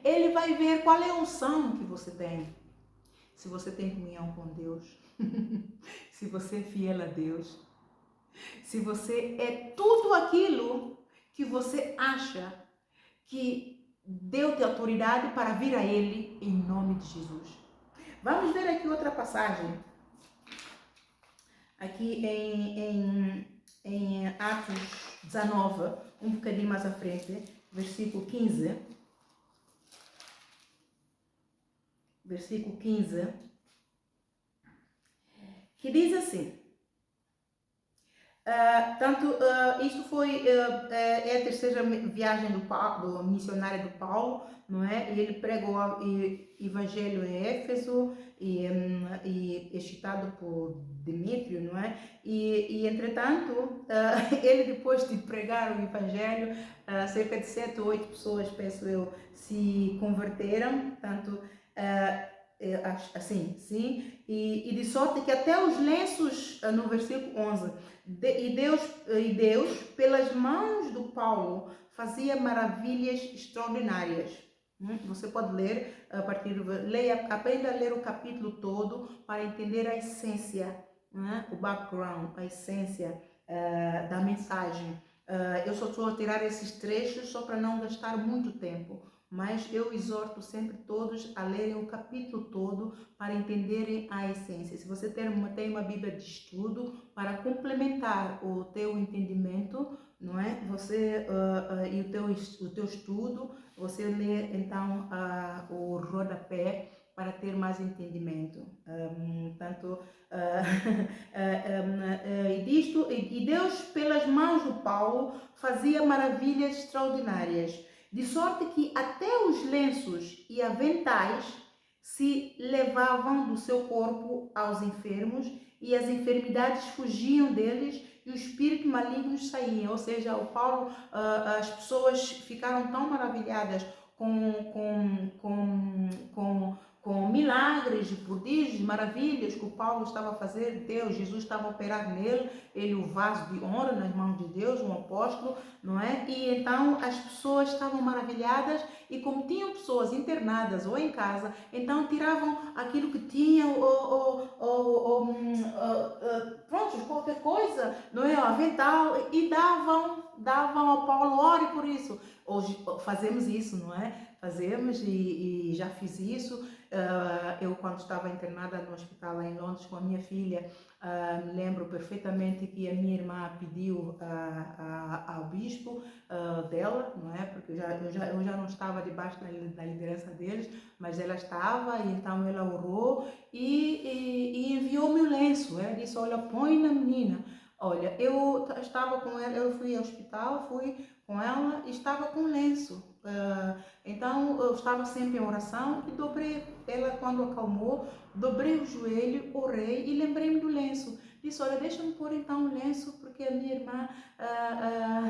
Ele vai ver qual é a unção que você tem. Se você tem comunhão com Deus. Se você é fiel a Deus. Se você é tudo aquilo que você acha que deu-te autoridade para vir a Ele em nome de Jesus. Vamos ver aqui outra passagem. Aqui em Atos 19, um bocadinho mais à frente, versículo 15. Versículo 15, que diz assim, isto foi é a terceira viagem do missionário do Paulo, não é? E ele pregou o evangelho em Éfeso e é citado por Demétrio, não é? E entretanto, ele depois de pregar o evangelho, cerca de 7 ou 8 pessoas, penso eu, se converteram, portanto, assim, sim, e de sorte que até os lenços, no versículo 11, e Deus, pelas mãos do Paulo, fazia maravilhas extraordinárias. Você pode ler, aprenda a ler o capítulo todo para entender a essência, o background, a essência da mensagem. Eu só estou a tirar esses trechos só para não gastar muito tempo, mas eu exorto sempre todos a lerem o capítulo todo para entenderem a essência. Se você tem uma Bíblia de estudo para complementar o teu entendimento, não é? Você e o teu estudo, você lê então o rodapé para ter mais entendimento. E Deus, pelas mãos do Paulo, fazia maravilhas extraordinárias, de sorte que até os lenços e aventais se levavam do seu corpo aos enfermos, e as enfermidades fugiam deles, e os espíritos malignos saíam. Ou seja, o Paulo, as pessoas ficaram tão maravilhadas com milagres, prodígios, maravilhas que o Paulo estava a fazer. Jesus estava a operar nele, ele o vaso de honra nas mãos de Deus, um apóstolo, não é? E então as pessoas estavam maravilhadas, e como tinham pessoas internadas ou em casa, então tiravam aquilo que tinham, pronto, qualquer coisa, não é? O avental, e davam ao Paulo. Ore por isso. Hoje fazemos isso, não é? Fazemos, e já fiz isso. Eu, quando estava internada no hospital lá em Londres com a minha filha, me lembro perfeitamente que a minha irmã pediu ao bispo dela, não é? Porque eu já não estava debaixo da liderança deles, mas ela estava, e então ela orou e enviou-me o lenço. Ela disse: olha, põe na menina. Olha, eu estava com ela, eu fui ao hospital, fui com ela e estava com lenço. Então eu estava sempre em oração, e dobrei ela. Quando acalmou, dobrei o joelho, orei e lembrei-me do lenço. Disse: olha, deixa-me pôr então o lenço, porque a minha irmã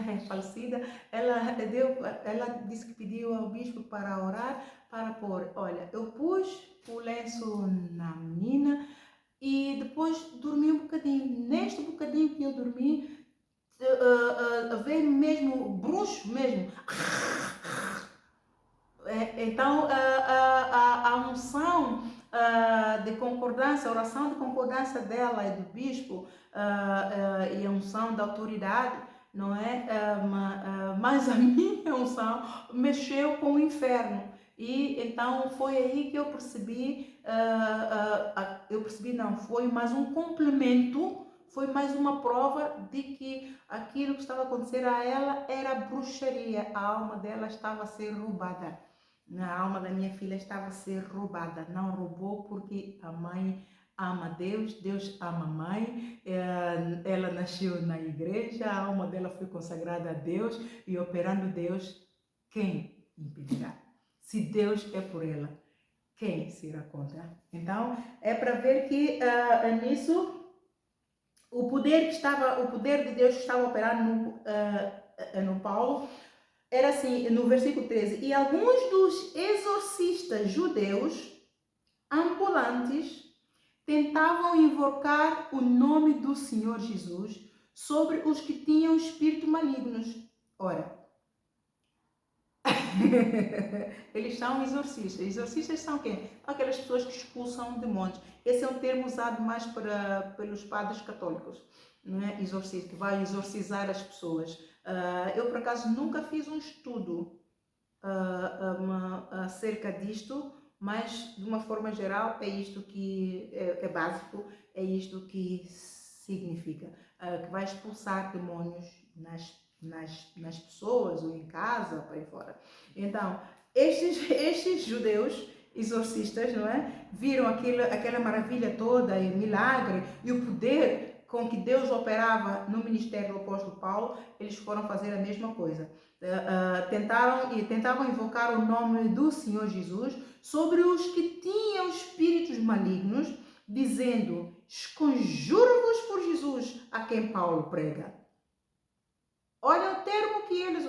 é falecida. Ela disse que pediu ao bispo para orar, para pôr. Olha, eu pus o lenço na menina e depois dormi um bocadinho. Neste bocadinho que eu dormi, veio mesmo bruxo mesmo. Então a unção de concordância, a oração de concordância dela e do bispo, e a unção da autoridade, não é? Mas a minha unção mexeu com o inferno. E então foi aí que eu percebi, não, foi mais um complemento, foi mais uma prova de que aquilo que estava a acontecer a ela era bruxaria. A alma dela estava a ser roubada. A alma da minha filha estava a ser roubada. Não roubou, porque a mãe ama Deus, Deus ama a mãe. Ela nasceu na igreja, a alma dela foi consagrada a Deus, e operando Deus, quem impedirá? Se Deus é por ela, quem se irá contra? Então é para ver que nisso o poder de Deus que estava operando no Paulo era assim, no versículo 13: e alguns dos exorcistas judeus ambulantes tentavam invocar o nome do Senhor Jesus sobre os que tinham espíritos malignos. Ora, eles são exorcistas. Exorcistas são quem? Aquelas pessoas que expulsam demônios. Esse é um termo usado mais pelos padres católicos, não é? Exorcista, que vai exorcizar as pessoas. Eu, por acaso, nunca fiz um estudo acerca disto, mas de uma forma geral é isto que é básico, é isto que significa, que vai expulsar demônios nas pessoas, ou em casa, ou para aí fora. Então, estes judeus exorcistas, não é? Viram aquela maravilha toda, e milagre, e o poder com que Deus operava no ministério do apóstolo Paulo. Eles foram fazer a mesma coisa. Tentavam invocar o nome do Senhor Jesus sobre os que tinham espíritos malignos, dizendo: esconjuro-vos por Jesus, a quem Paulo prega. Olha o termo que eles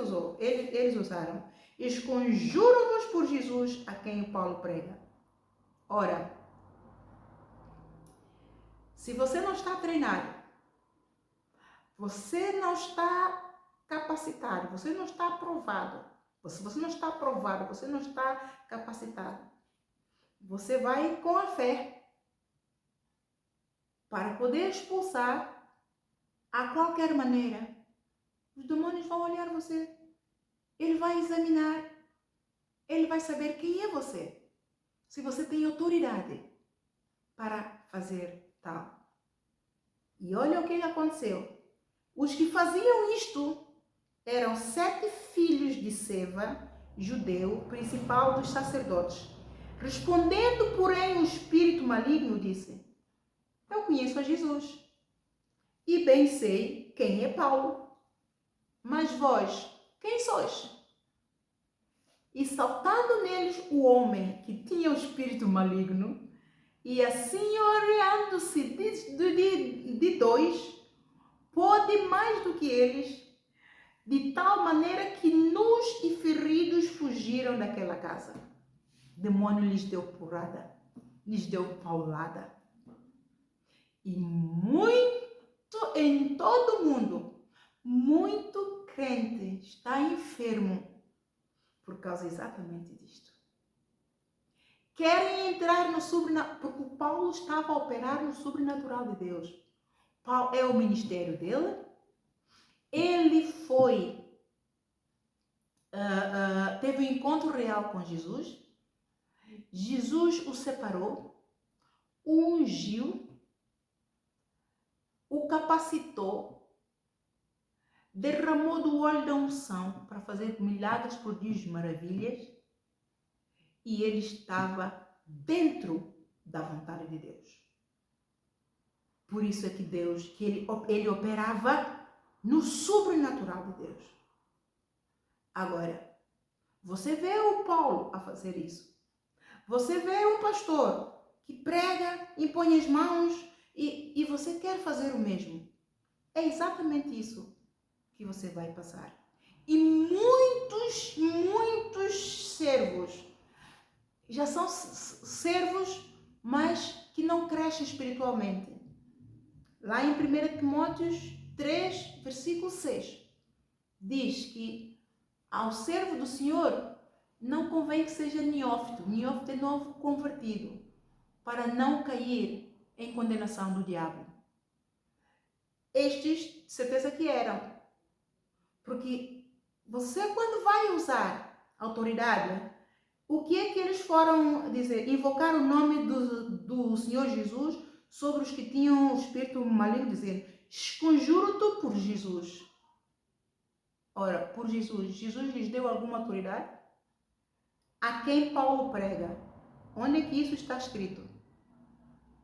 usaram: esconjuro-vos por Jesus, a quem Paulo prega. Ora, se você não está treinado, você não está capacitado, você não está aprovado, você não está aprovado, você não está capacitado, você vai com a fé para poder expulsar a qualquer maneira. Os demônios vão olhar você, ele vai examinar, ele vai saber quem é você, se você tem autoridade para fazer tal. E olha o que aconteceu. Os que faziam isto eram 7 filhos de Seva, judeu, principal dos sacerdotes. Respondendo, porém, o espírito maligno disse: eu conheço a Jesus e bem sei quem é Paulo. Mas vós, quem sois? E saltando neles o homem que tinha o espírito maligno, e assim orando-se de dois, pôde mais do que eles, de tal maneira que nus e feridos fugiram daquela casa. O demônio lhes deu porrada, lhes deu paulada. E muito em todo o mundo, muito crente está enfermo por causa exatamente disto. Querem entrar no sobrenatural, porque o Paulo estava a operar no sobrenatural de Deus. Paulo é o ministério dele. Ele foi, teve um encontro real com Jesus. Jesus o separou, o ungiu, o capacitou, derramou do óleo da unção para fazer milagres, prodígios, maravilhas, e ele estava dentro da vontade de Deus. Por isso é que ele operava no sobrenatural de Deus. Agora, você vê o Paulo a fazer isso. Você vê um pastor que prega, impõe as mãos e você quer fazer o mesmo. É exatamente isso que você vai passar. E muitos servos já são servos, mas que não crescem espiritualmente. Lá em 1 Timóteo 3, versículo 6, diz que ao servo do Senhor não convém que seja neófito. Neófito é novo convertido, para não cair em condenação do diabo. Estes, de certeza que eram. Porque você, quando vai usar autoridade, o que é que eles foram dizer? Invocar o nome do Senhor Jesus sobre os que tinham o espírito maligno, dizer: esconjuro-te por Jesus. Ora, por Jesus, Jesus lhes deu alguma autoridade? A quem Paulo prega? Onde é que isso está escrito?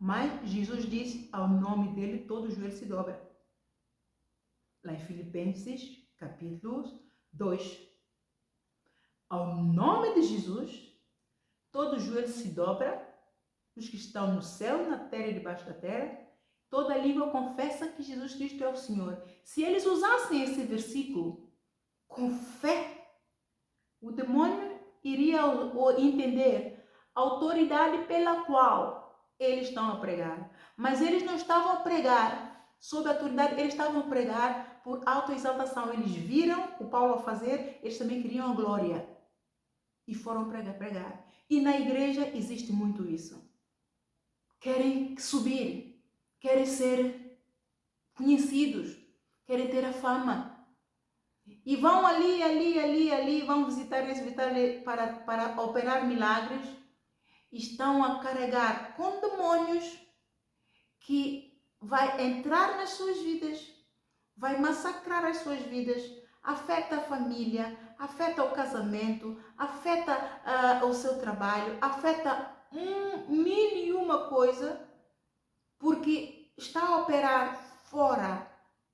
Mas Jesus disse: ao nome dele todo o joelho se dobra. Lá em Filipenses, capítulo 2. Ao nome de Jesus, todo o joelho se dobra, os que estão no céu, na terra e debaixo da terra, toda língua confessa que Jesus Cristo é o Senhor. Se eles usassem esse versículo com fé, o demônio iria entender a autoridade pela qual eles estão a pregar. Mas eles não estavam a pregar sob a autoridade, eles estavam a pregar por autoexaltação. Eles viram o Paulo a fazer, eles também queriam a glória. E foram pregar. E na igreja existe muito isso. Querem subir, querem ser conhecidos, querem ter a fama. E vão ali, vão visitar para operar milagres. Estão a carregar com demônios que vai entrar nas suas vidas, vai massacrar as suas vidas, afeta a família, afeta o casamento, afeta o seu trabalho, afeta mil e uma coisa, porque está a operar fora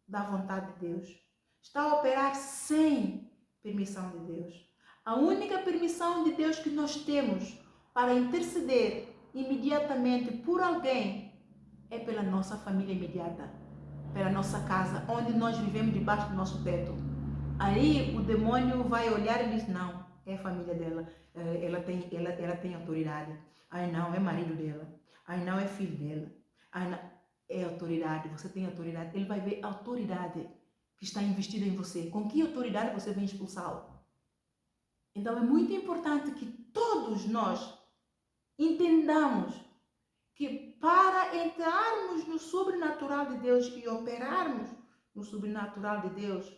da vontade de Deus. Está a operar sem permissão de Deus. A única permissão de Deus que nós temos para interceder imediatamente por alguém é pela nossa família imediata, pela nossa casa, onde nós vivemos debaixo do nosso teto. Aí o demônio vai olhar e diz: não, é a família dela, ela tem autoridade. Ai não, é marido dela. Ai não, é filho dela. Ai não, é autoridade, você tem autoridade. Ele vai ver a autoridade que está investida em você. Com que autoridade você vem expulsá-lo? Então é muito importante que todos nós entendamos que para entrarmos no sobrenatural de Deus e operarmos no sobrenatural de Deus,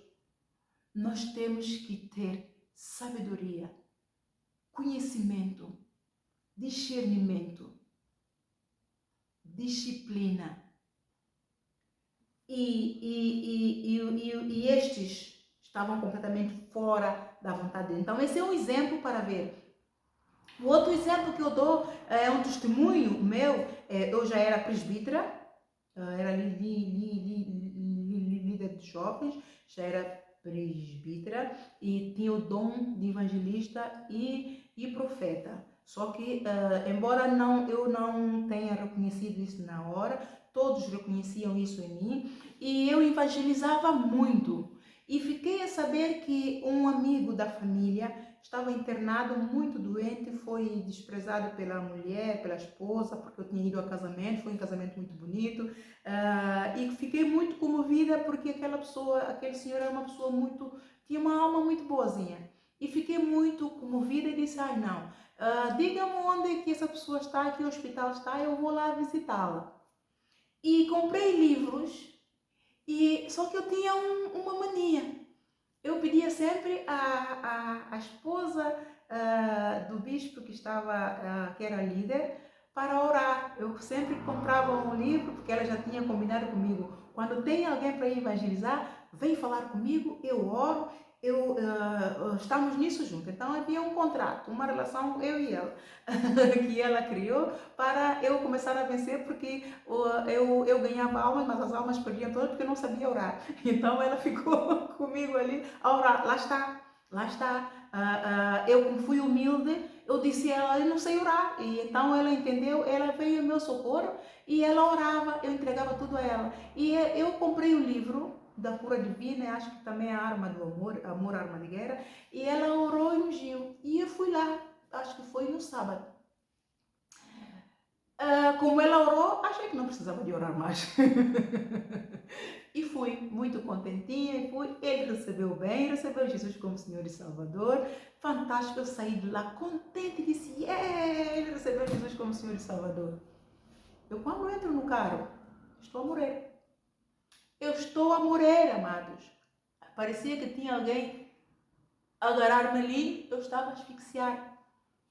nós temos que ter sabedoria, conhecimento, discernimento, disciplina. E estes estavam completamente fora da vontade de Deus. Então esse é um exemplo para ver O outro exemplo que eu dou é um testemunho meu. Eu já era presbítera, era líder de jovens, já era presbítera e tinha o dom de evangelista e profeta. Só que, embora eu não tenha reconhecido isso na hora, todos reconheciam isso em mim e eu evangelizava muito. E fiquei a saber que um amigo da família estava internado, muito doente, foi desprezado pela mulher, pela esposa, porque eu tinha ido a casamento, foi um casamento muito bonito, e fiquei muito comovida porque aquele senhor era uma pessoa tinha uma alma muito boazinha. E fiquei muito comovida e disse, não, diga-me onde é que essa pessoa está, que hospital está, eu vou lá visitá-la. E comprei livros, só que eu tinha uma mania. Eu pedia sempre à esposa do bispo que era líder, para orar. Eu sempre comprava um livro, porque ela já tinha combinado comigo. Quando tem alguém para evangelizar, vem falar comigo, eu oro, estamos nisso juntos. Então havia um contrato, uma relação, eu e ela, que ela criou para eu começar a vencer, porque eu ganhava almas, mas as almas perdiam todas porque eu não sabia orar. Então ela ficou comigo ali a orar. Lá está, lá está. Eu, como fui humilde, eu disse a ela, eu não sei orar. E então ela entendeu, ela veio ao meu socorro e ela orava, eu entregava tudo a ela. E eu comprei o livro da cura divina, acho que também é a arma do amor, arma de guerra, e ela orou e ungiu. E eu fui lá, acho que foi no sábado. Como ela orou, achei que não precisava de orar mais. E fui muito contentinha, ele recebeu bem, recebeu Jesus como Senhor e Salvador. Fantástico, eu saí de lá contente e disse, ele recebeu Jesus como Senhor e Salvador. Eu, quando entro no carro, estou a morrer. Eu estou a morrer, amados. Parecia que tinha alguém a agarrar-me ali, eu estava a asfixiar.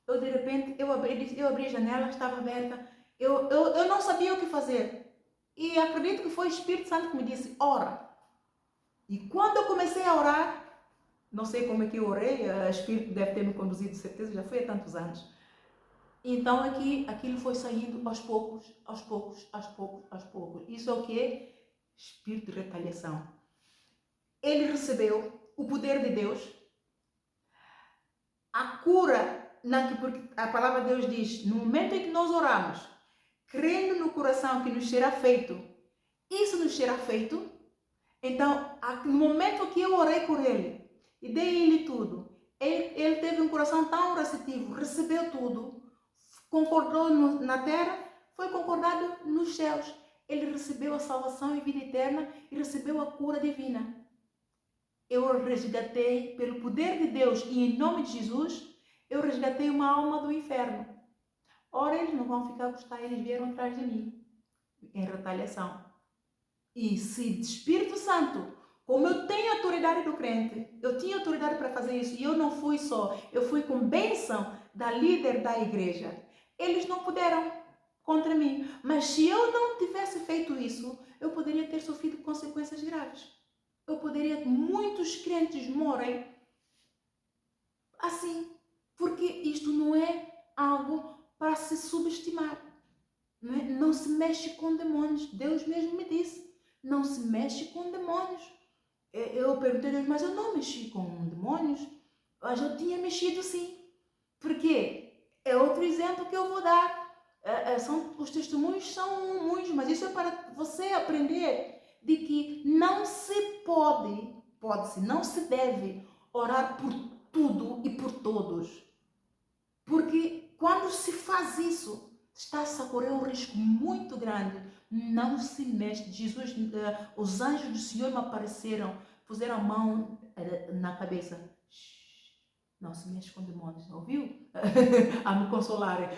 Eu, de repente, eu abri a janela, estava aberta. Eu não sabia o que fazer. E acredito que foi o Espírito Santo que me disse, ora. E quando eu comecei a orar, não sei como é que eu orei, o Espírito deve ter me conduzido, de certeza, já foi há tantos anos. Então aquilo foi saindo aos poucos, aos poucos, aos poucos, aos poucos. Isso é o que é? Espírito de retaliação. Ele recebeu o poder de Deus, a cura, porque a palavra de Deus diz, no momento em que nós oramos, crendo no coração que nos será feito, isso nos será feito. Então, no momento que eu orei por ele e dei a ele tudo, ele teve um coração tão receptivo, recebeu tudo, concordou na terra, foi concordado nos céus. Ele recebeu a salvação e vida eterna e recebeu a cura divina. Eu resgatei, pelo poder de Deus e em nome de Jesus, eu resgatei uma alma do inferno. Ora, eles não vão ficar a gostar, eles vieram atrás de mim, em retaliação. E se de Espírito Santo, como eu tenho autoridade do crente, eu tinha autoridade para fazer isso, e eu não fui só, eu fui com bênção da líder da igreja. Eles não puderam contra mim, mas se eu não tivesse feito isso, eu poderia ter sofrido consequências graves. Muitos crentes morrem assim, porque isto não é algo para se subestimar. Não se mexe com demônios. Deus mesmo me disse, não se mexe com demônios. Eu perguntei a Deus, mas eu não mexi com demônios? Mas eu tinha mexido sim. Por quê? É outro exemplo que eu vou dar. Os testemunhos são muitos, mas isso é para você aprender de que não se não se deve orar por tudo e por todos. Porque quando se faz isso, está-se a correr um risco muito grande. Não se mexe. Jesus, os anjos do Senhor me apareceram, puseram a mão na cabeça. Não se mexe com demônios, ouviu? A me consolarem.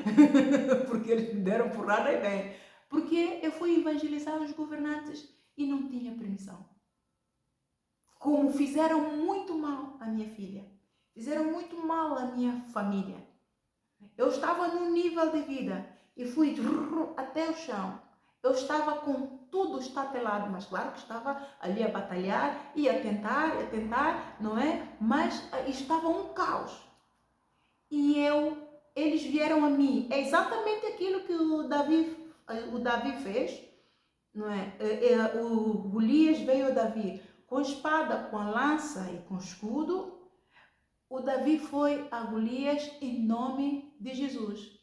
Porque eles me deram porrada e bem. Porque eu fui evangelizar os governantes e não tinha permissão. Como fizeram muito mal à minha filha. Fizeram muito mal à minha família. Eu estava num nível de vida e fui até o chão. Eu estava com tudo estatelado, mas claro que estava ali a batalhar e a tentar, não é? Mas estava um caos. E eles vieram a mim. É exatamente aquilo que o Davi fez, não é? O Golias veio a Davi com espada, com a lança e com escudo. O Davi foi a Golias em nome de Jesus.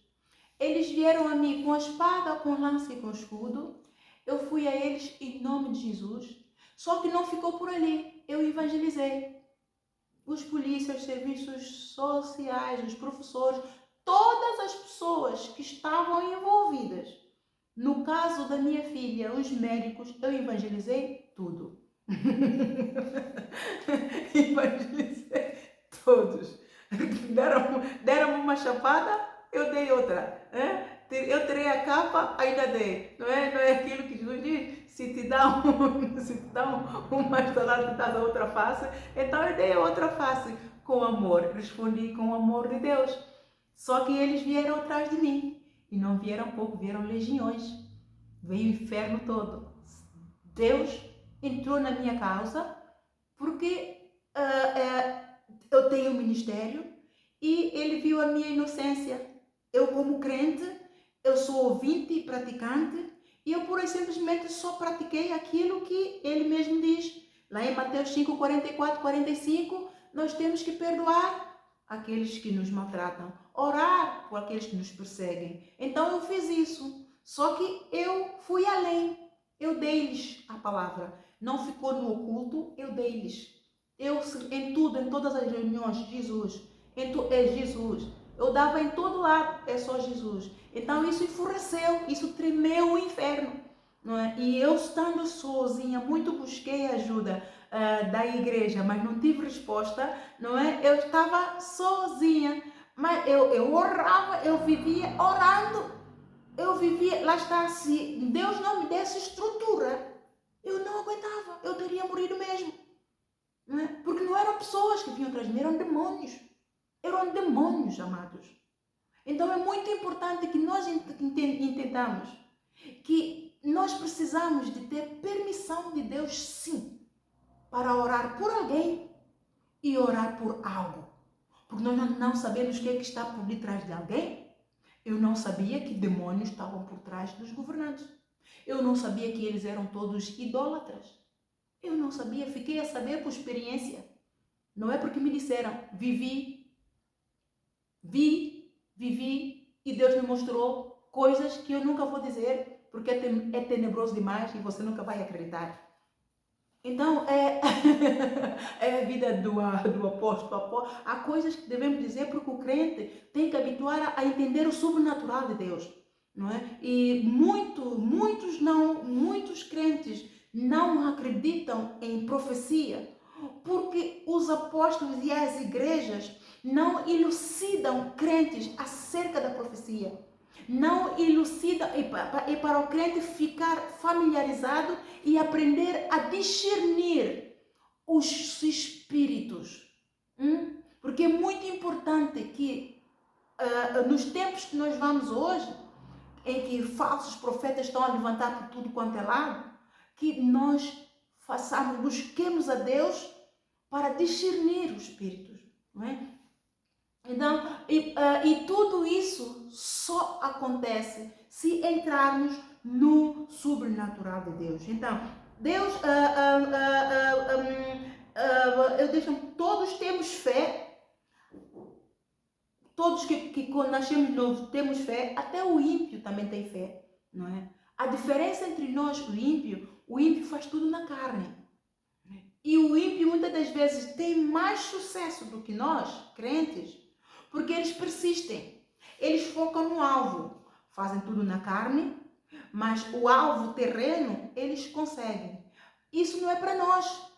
Eles vieram a mim com a espada, com a lança e com o escudo. Eu fui a eles em nome de Jesus. Só que não ficou por ali. Eu evangelizei. Os polícias, os serviços sociais, os professores, todas as pessoas que estavam envolvidas. No caso da minha filha, os médicos, eu evangelizei tudo. Evangelizei todos. Deram uma chapada, eu dei outra. Eu tirei a capa, ainda dei. Não é aquilo que Jesus diz? Se te dá uma estalada, te dá a outra face. Então eu dei a outra face com amor. Respondi com o amor de Deus. Só que eles vieram atrás de mim. E não vieram pouco, vieram legiões. Veio o inferno todo. Deus entrou na minha causa porque eu tenho um ministério e ele viu a minha inocência. Eu, como crente, eu sou ouvinte e praticante e eu pura e simplesmente só pratiquei aquilo que ele mesmo diz. Lá em Mateus 5, 44, 45, nós temos que perdoar aqueles que nos maltratam, orar por aqueles que nos perseguem. Então eu fiz isso, só que eu fui além. Eu dei-lhes a palavra. Não ficou no oculto, eu dei-lhes. Eu, em tudo, em todas as reuniões, Jesus. É Jesus. Eu dava em todo lado, é só Jesus. Então isso enfureceu, isso tremeu o inferno. Não é? E eu estando sozinha, muito busquei ajuda da igreja, mas não tive resposta, não é? Eu estava sozinha, mas eu orava, eu vivia orando. Eu vivia, lá está, se Deus não me desse estrutura, eu não aguentava, eu teria morrido mesmo. Não é? Porque não eram pessoas que vinham atrás de mim, eram demônios. Eram demônios, amados. Então é muito importante que nós entendamos que nós precisamos de ter permissão de Deus, sim, para orar por alguém e orar por algo. Porque nós não sabemos o que é que está por detrás de alguém. Eu não sabia que demônios estavam por trás dos governantes. Eu não sabia que eles eram todos idólatras. Eu não sabia, fiquei a saber por experiência. Não é porque me disseram, vivi e Deus me mostrou coisas que eu nunca vou dizer, porque é tenebroso demais e você nunca vai acreditar. Então, é a vida do apóstolo. Há coisas que devemos dizer porque o crente tem que habituar a entender o sobrenatural de Deus. Não é? E muitos crentes não acreditam em profecia porque os apóstolos e as igrejas não elucidam crentes acerca da profecia. Não elucidam, e para o crente ficar familiarizado e aprender a discernir os espíritos. Porque é muito importante que nos tempos que nós vamos hoje, em que falsos profetas estão a levantar por tudo quanto é lado, que nós busquemos a Deus para discernir os espíritos, não é? Então, e tudo isso só acontece se entrarmos no sobrenatural de Deus. Então, Deus, todos temos fé, todos que quando nascemos de novo temos fé, até o ímpio também tem fé, não é? A diferença entre nós e o ímpio faz tudo na carne. E o ímpio muitas das vezes tem mais sucesso do que nós, crentes, porque eles persistem, eles focam no alvo, fazem tudo na carne, mas o alvo terreno eles conseguem. Isso não é para nós.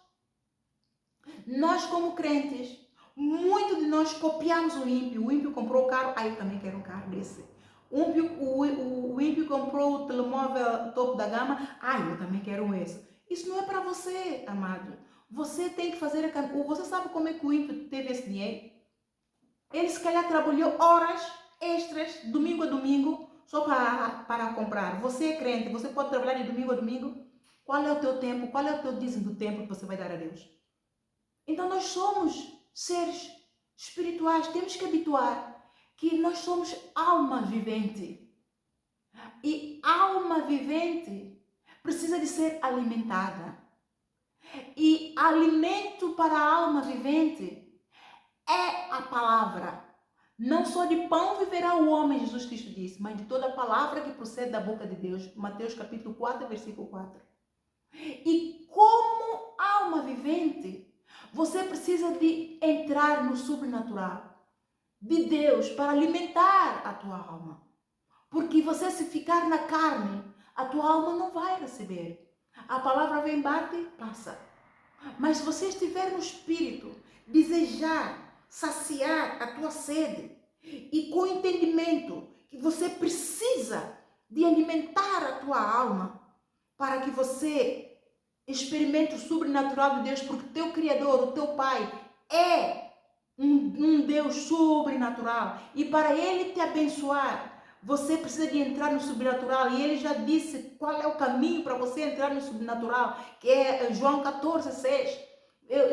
Nós como crentes, muito de nós copiamos o ímpio comprou o carro, eu também quero um carro desse. O ímpio comprou o telemóvel topo da gama, eu também quero esse. Isso não é para você, amado. Você tem que fazer você sabe como é que o ímpio teve esse dinheiro? Ele se calhar trabalhou horas extras, domingo a domingo, só para comprar. Você é crente, você pode trabalhar de domingo a domingo? Qual é o teu tempo? Qual é o teu dízimo do tempo que você vai dar a Deus? Então nós somos seres espirituais, temos que habituar que nós somos alma vivente. E alma vivente precisa de ser alimentada. E alimento para a alma vivente é a palavra. Não só de pão viverá o homem, Jesus Cristo disse, mas de toda palavra que procede da boca de Deus. Mateus capítulo 4, versículo 4. E como alma vivente, você precisa de entrar no sobrenatural de Deus para alimentar a tua alma. Porque você, se ficar na carne, a tua alma não vai receber. A palavra vem, bate, passa. Mas se você estiver no Espírito, desejar, saciar a tua sede, e com entendimento que você precisa de alimentar a tua alma, para que você experimente o sobrenatural de Deus, porque o teu Criador, o teu Pai, é um Deus sobrenatural. E para Ele te abençoar, você precisa de entrar no sobrenatural. E Ele já disse qual é o caminho para você entrar no sobrenatural, que é João 14, 6.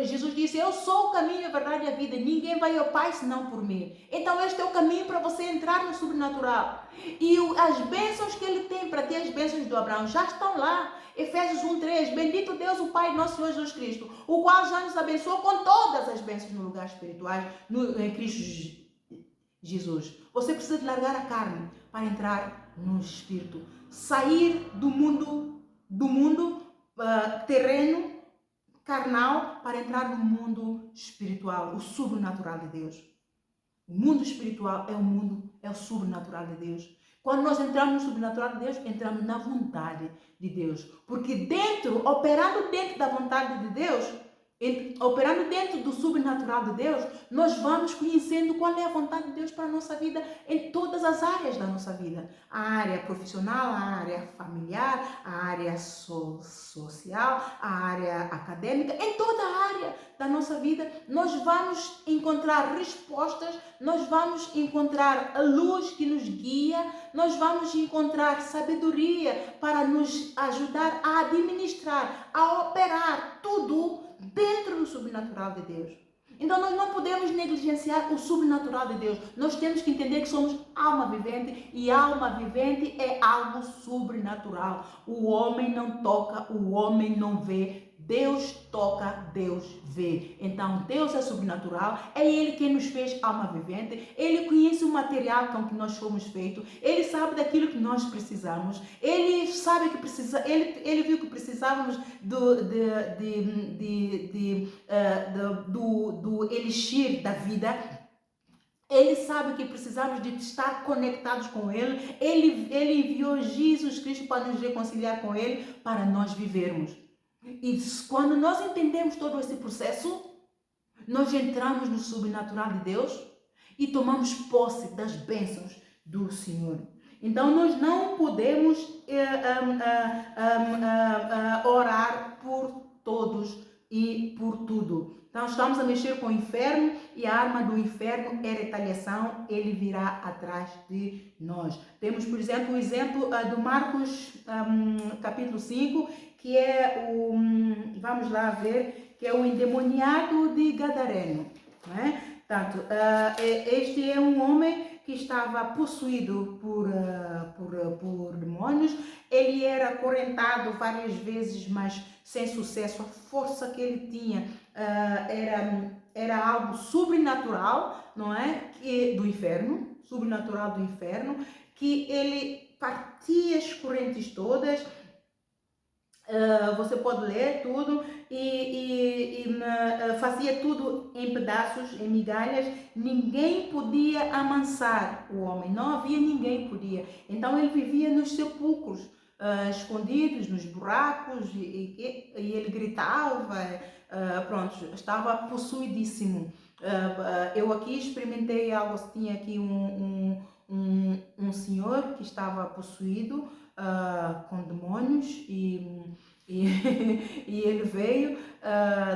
Jesus disse, eu sou o caminho, a verdade e a vida. Ninguém vai ao Pai senão por mim. Então este é o caminho para você entrar no sobrenatural. E as bênçãos que Ele tem para ti, as bênçãos do Abraão, já estão lá. Efésios 1:3, bendito Deus, o Pai nosso Senhor Jesus Cristo, o qual já nos abençoou com todas as bênçãos no lugar espirituais, em Cristo Jesus. Você precisa de largar a carne para entrar no Espírito. Sair do mundo terreno, carnal, para entrar no mundo espiritual, o sobrenatural de Deus. O mundo espiritual é o sobrenatural de Deus. Quando nós entramos no sobrenatural de Deus, entramos na vontade de Deus. Porque operando dentro da vontade de Deus, operando dentro do sobrenatural de Deus, nós vamos conhecendo qual é a vontade de Deus para a nossa vida em todas as áreas da nossa vida. A área profissional, a área familiar, a área social, a área acadêmica, em toda a área da nossa vida, nós vamos encontrar respostas, nós vamos encontrar a luz que nos guia, nós vamos encontrar sabedoria para nos ajudar a administrar, a operar tudo dentro do sobrenatural de Deus. Então nós não podemos negligenciar o sobrenatural de Deus. Nós temos que entender que somos alma vivente, e alma vivente é algo sobrenatural. O homem não toca, o homem não vê. Deus toca, Deus vê. Então Deus é sobrenatural, é Ele quem nos fez alma vivente. Ele conhece o material com que nós fomos feitos. Ele sabe daquilo que nós precisamos. Ele sabe que ele viu que precisávamos do elixir da vida. Ele sabe que precisamos de estar conectados com Ele. Ele enviou Jesus Cristo para nos reconciliar com Ele, para nós vivermos. E quando nós entendemos todo esse processo, nós entramos no sobrenatural de Deus e tomamos posse das bênçãos do Senhor. Então nós não podemos orar por todos e por tudo. Então estamos a mexer com o inferno, e a arma do inferno é retaliação. Ele virá atrás de nós. Temos, por exemplo, o exemplo do Marcos capítulo 5, que é vamos lá ver, que é o endemoniado de Gadareno, não é? Portanto, este é um homem que estava possuído por demônios. Ele era acorrentado várias vezes, mas sem sucesso. A força que ele tinha era algo sobrenatural, não é? Do inferno, sobrenatural do inferno, que ele partia as correntes todas. Você pode ler tudo, e fazia tudo em pedaços, em migalhas. Ninguém podia amansar o homem, não havia ninguém que podia. Então ele vivia nos sepulcros, escondidos, nos buracos, e ele gritava, pronto, estava possuidíssimo. Eu aqui experimentei algo, tinha aqui um senhor que estava possuído com demônios, e E, e ele veio,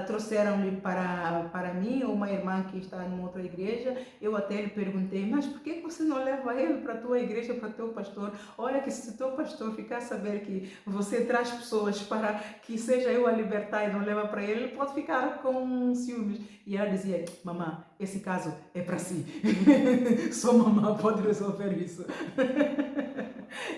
trouxeram-lhe para mim, uma irmã que está em outra igreja. Eu até lhe perguntei, mas por que você não leva ele para a tua igreja, para o teu pastor? Olha que se o teu pastor ficar a saber que você traz pessoas para que seja eu a libertar e não leva para ele, ele pode ficar com ciúmes. E ela dizia, mamã, esse caso é para si. Só mamã pode resolver isso.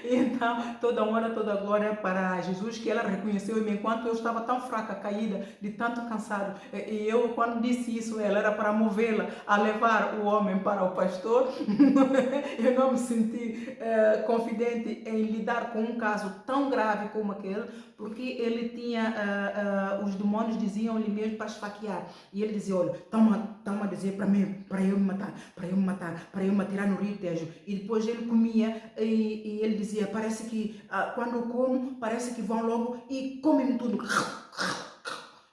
Então, toda honra, toda glória para Jesus, que ela reconheceu-me enquanto eu estava tão fraca, caída, de tanto cansado. E eu, quando disse isso, ela era para movê-la a levar o homem para o pastor. Eu não me senti confidente em lidar com um caso tão grave como aquele, porque ele tinha, os demônios diziam-lhe mesmo para esfaquear. E ele dizia, olha, estão a dizer para mim, para eu me matar, para eu me matar, para eu me atirar no Rio Tejo. E depois ele comia e ele dizia, parece que quando eu como, parece que vão logo e comem tudo.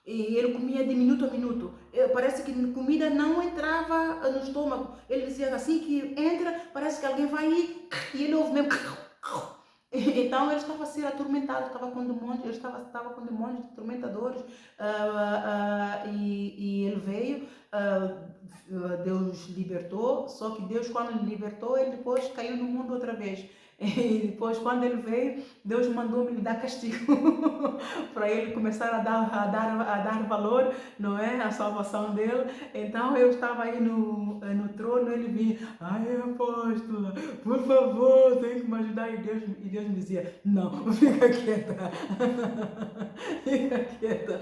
E ele comia de minuto a minuto. Parece que a comida não entrava no estômago. Ele dizia assim que entra, parece que alguém vai e ele ouve mesmo. Então ele estava a ser atormentado, estava com demônios, ele estava com demônios atormentadores, e ele veio, Deus libertou, só que Deus, quando ele libertou, ele depois caiu no mundo outra vez. E depois, quando ele veio, Deus mandou-me lhe dar castigo para ele começar a dar valor, não é? A salvação dele. Então eu estava aí no trono, ele vinha, ai apóstola, por favor, tem que me ajudar. E Deus me dizia, não, fica quieta, fica quieta.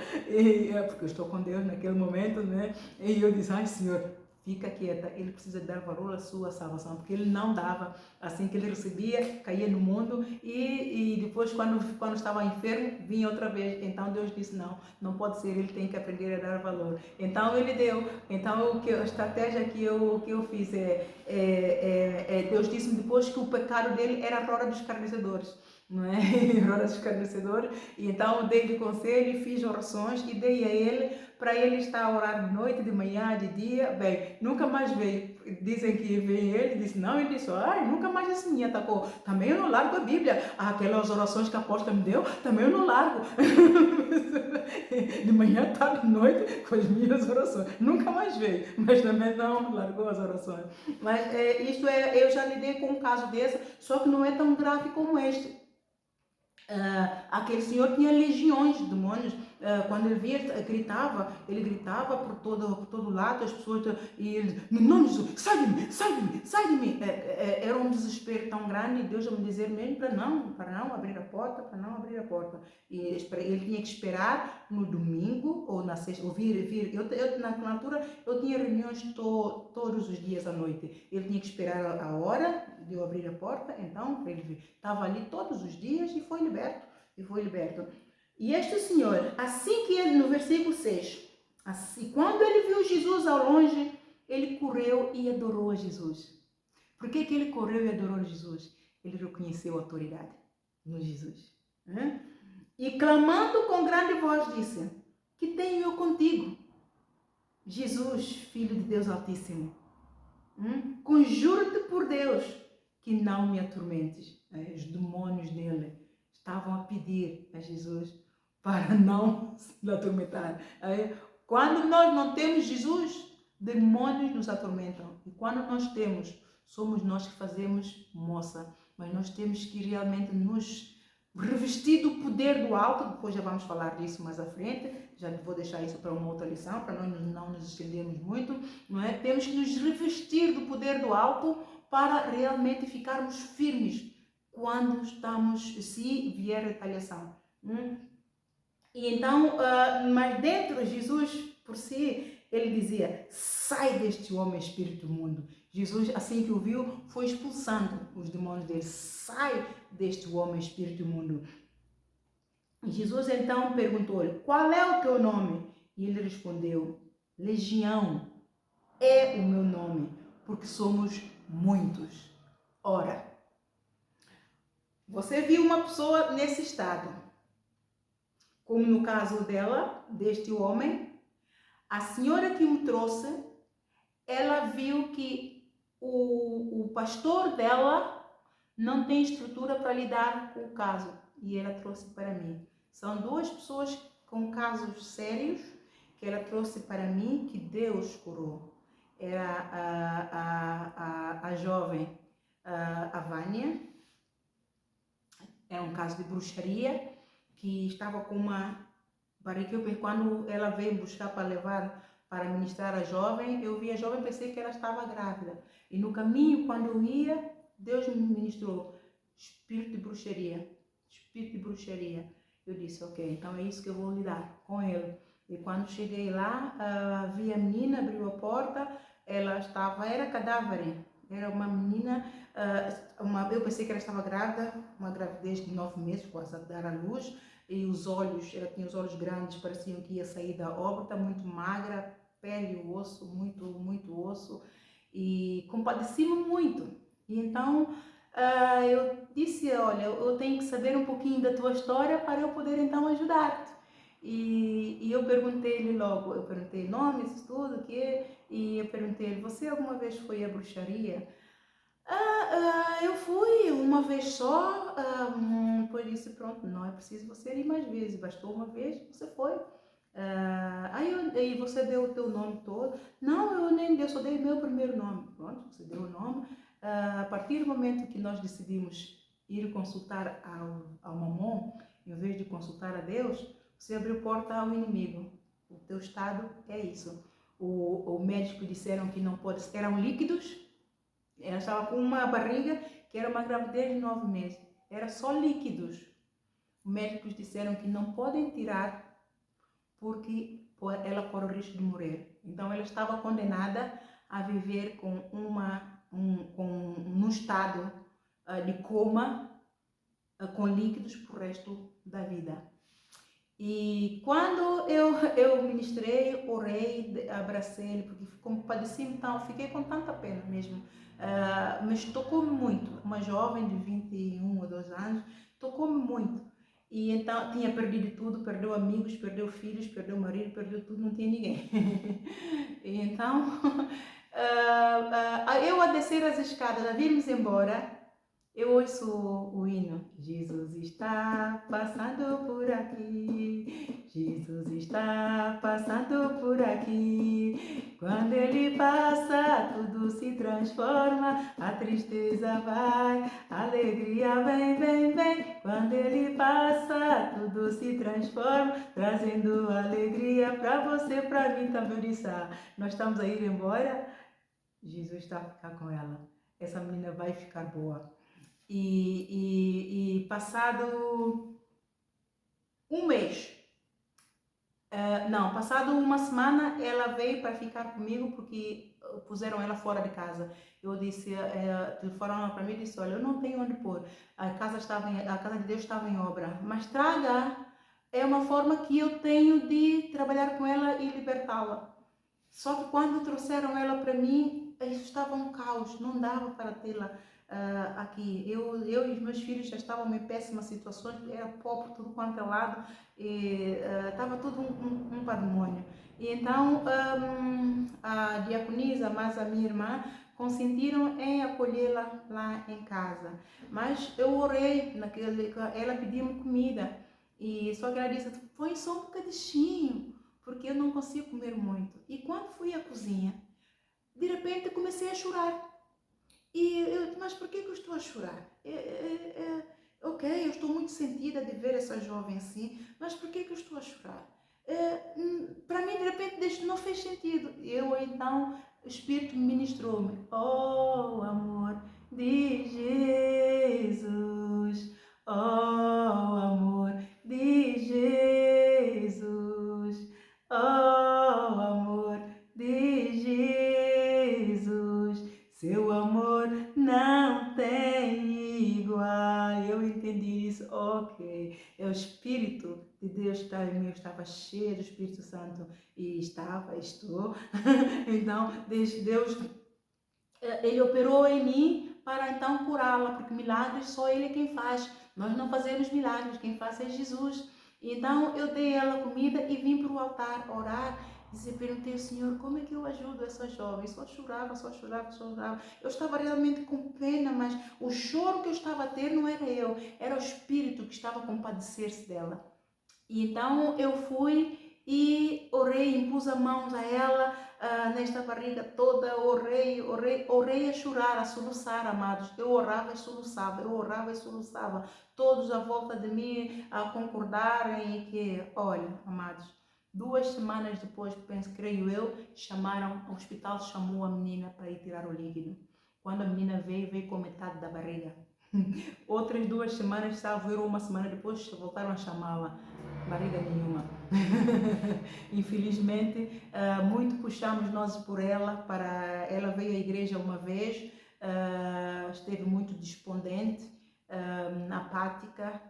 Porque eu estou com Deus naquele momento, né? E eu disse, ai Senhor, fica quieta, ele precisa dar valor à sua salvação, porque ele não dava, assim que ele recebia, caía no mundo e depois quando estava enfermo, vinha outra vez. Então Deus disse, não pode ser, ele tem que aprender a dar valor. Então ele deu. Então a estratégia que eu fiz Deus disse-me depois que o pecado dele era a roda dos escarnecedores. Não é? Roda dos escarnecedores. E então dei-lhe conselho, fiz orações e dei a ele para ele estar a orar de noite, de manhã, de dia. Bem, nunca mais veio. Dizem que veio ele, disse não, ele disse, ai, nunca mais esse me atacou. Também eu não largo a Bíblia. Aquelas orações que a apóstola me deu, também eu não largo. De manhã, tarde, de noite, com as minhas orações. Nunca mais veio, mas também não largou as orações. Mas eu já lidei com um caso desse, só que não é tão grave como este. Aquele senhor tinha legiões de demônios. Quando ele via, ele gritava por todo lado, as pessoas, e ele, no nome de Jesus, sai de mim, sai de mim, sai de mim. Era um desespero tão grande, e Deus a me dizer mesmo para não abrir a porta, para não abrir a porta. E ele tinha que esperar no domingo ou na sexta, ou vir. Na altura eu tinha reuniões todos os dias à noite. Ele tinha que esperar a hora de eu abrir a porta, então para ele vir. Estava ali todos os dias e foi liberto. E este senhor, assim que ele, no versículo 6, assim, quando ele viu Jesus ao longe, ele correu e adorou a Jesus. Por que ele correu e adorou a Jesus? Ele reconheceu a autoridade no Jesus. E clamando com grande voz disse, que tenho eu contigo, Jesus, Filho de Deus Altíssimo? Conjuro-te por Deus que não me atormentes. Os demônios dele estavam a pedir a Jesus para não se atormentar. Quando nós não temos Jesus, demônios nos atormentam. E quando nós temos, somos nós que fazemos moça. Mas nós temos que realmente nos revestir do poder do alto. Depois já vamos falar disso mais à frente. Já vou deixar isso para uma outra lição, para nós não nos estendermos muito. Não é? Temos que nos revestir do poder do alto para realmente ficarmos firmes quando se vier retaliação. E então, mas dentro, Jesus, por si, ele dizia, sai deste homem espírito imundo. Jesus, assim que o viu, foi expulsando os demônios dele. Sai deste homem espírito imundo. E Jesus então perguntou-lhe, qual é o teu nome? E ele respondeu, Legião é o meu nome, porque somos muitos. Ora, você viu uma pessoa nesse estado, como no caso dela, deste homem, a senhora que me trouxe, ela viu que o pastor dela não tem estrutura para lidar com o caso, e ela trouxe para mim. São duas pessoas com casos sérios que ela trouxe para mim, que Deus curou. Era a jovem a Vânia, é um caso de bruxaria, que estava com uma barriga. Quando ela veio buscar para levar para ministrar a jovem, eu vi a jovem, pensei que ela estava grávida. E no caminho, quando eu ia, Deus me ministrou espírito de bruxaria, espírito de bruxaria. Eu disse, ok, então é isso que eu vou lidar com ele. E quando cheguei lá, vi a menina, abriu a porta, ela era cadáver, era uma menina, eu pensei que ela estava grávida, uma gravidez de 9 meses, quase a dar à luz, e os olhos, ela tinha os olhos grandes, pareciam que ia sair da órbita, muito magra, pele e osso, muito osso, e compadeci-me muito. E então eu disse, olha, eu tenho que saber um pouquinho da tua história para eu poder então ajudar-te. E eu perguntei-lhe logo, eu perguntei nomes, tudo, e eu perguntei-lhe, você alguma vez foi à bruxaria? Eu fui uma vez só, depois disse, pronto, não é preciso você ir mais vezes, bastou uma vez, você foi. Aí você deu o teu nome todo? Não, eu nem dei, só dei meu primeiro nome. Pronto, você deu o nome. A partir do momento que nós decidimos ir consultar ao Mamon, em vez de consultar a Deus, você abriu porta ao inimigo. O teu estado é isso. O médico disseram que não pode, eram líquidos. Ela estava com uma barriga que era uma gravidez de 9 meses. Era só líquidos. Os médicos disseram que não podem tirar porque ela corre o risco de morrer. Então ela estava condenada a viver com num estado de coma com líquidos para o resto da vida. E quando eu ministrei, orei, abracei-lhe, porque compadeci-me, então fiquei com tanta pena mesmo. Mas tocou-me muito. Uma jovem de 21 ou 2 anos, tocou-me muito. E então tinha perdido tudo, perdeu amigos, perdeu filhos, perdeu marido, perdeu tudo, não tinha ninguém. E então, eu a descer as escadas, a virmos embora, eu ouço o hino. Jesus está passando por aqui, Jesus está passando por aqui. Quando ele passa, tudo se transforma, a tristeza vai, a alegria vem, vem, vem. Quando ele passa, tudo se transforma, trazendo alegria para você, para mim também. Eu disse, nós estamos a ir embora, Jesus está a ficar com ela. Essa menina vai ficar boa. E passado um mês, passado uma semana, ela veio para ficar comigo porque puseram ela fora de casa. Eu disse, telefonaram para mim e disse, olha, eu não tenho onde pôr, a casa de Deus estava em obra, mas traga, é uma forma que eu tenho de trabalhar com ela e libertá-la. Só que quando trouxeram ela para mim, isso estava um caos, não dava para tê-la aqui. Eu e os meus filhos já estavam em péssimas situações, era pó por tudo quanto é lado, e estava tudo um pandemônio. E então a diaconisa, mais a minha irmã, consentiram em acolhê-la lá em casa. Mas eu orei, ela pediu-me comida, e só que ela disse, põe só um bocadinho, porque eu não consigo comer muito. E quando fui à cozinha, de repente comecei a chorar. Mas por que eu estou a chorar? Ok, eu estou muito sentida de ver essa jovem assim, mas por que eu estou a chorar? Para mim, de repente, não fez sentido. Então, o Espírito ministrou-me. Oh, amor de Jesus, oh, amor de Jesus, oh, amor de Jesus, seu amor não tem igual. Eu entendi isso, ok. É o Espírito de Deus que está em mim. Eu estava cheia do Espírito Santo e estou. Então, Deus, Ele operou em mim para então curá-la, porque milagres só Ele é quem faz. Nós não fazemos milagres, quem faz é Jesus. Então, eu dei ela comida e vim para o altar orar. E perguntei ao Senhor, como é que eu ajudo essa jovem? Só chorava. Eu estava realmente com pena, mas o choro que eu estava a ter não era eu, era o Espírito que estava a compadecer-se dela. E então eu fui e orei, impus as mãos a ela, nesta barriga toda, orei a chorar, a soluçar, amados. Eu orava e soluçava, eu orava e soluçava. Todos à volta de mim a concordarem que, olha, amados, 2 semanas depois, penso, creio eu, chamaram, o hospital chamou a menina para ir tirar o líquido. Quando a menina veio com metade da barriga. Outras 2 semanas, salvo eu, uma semana depois, voltaram a chamá-la. Barriga nenhuma. Infelizmente, muito puxamos nós por ela, ela veio à igreja uma vez, esteve muito despondente, apática,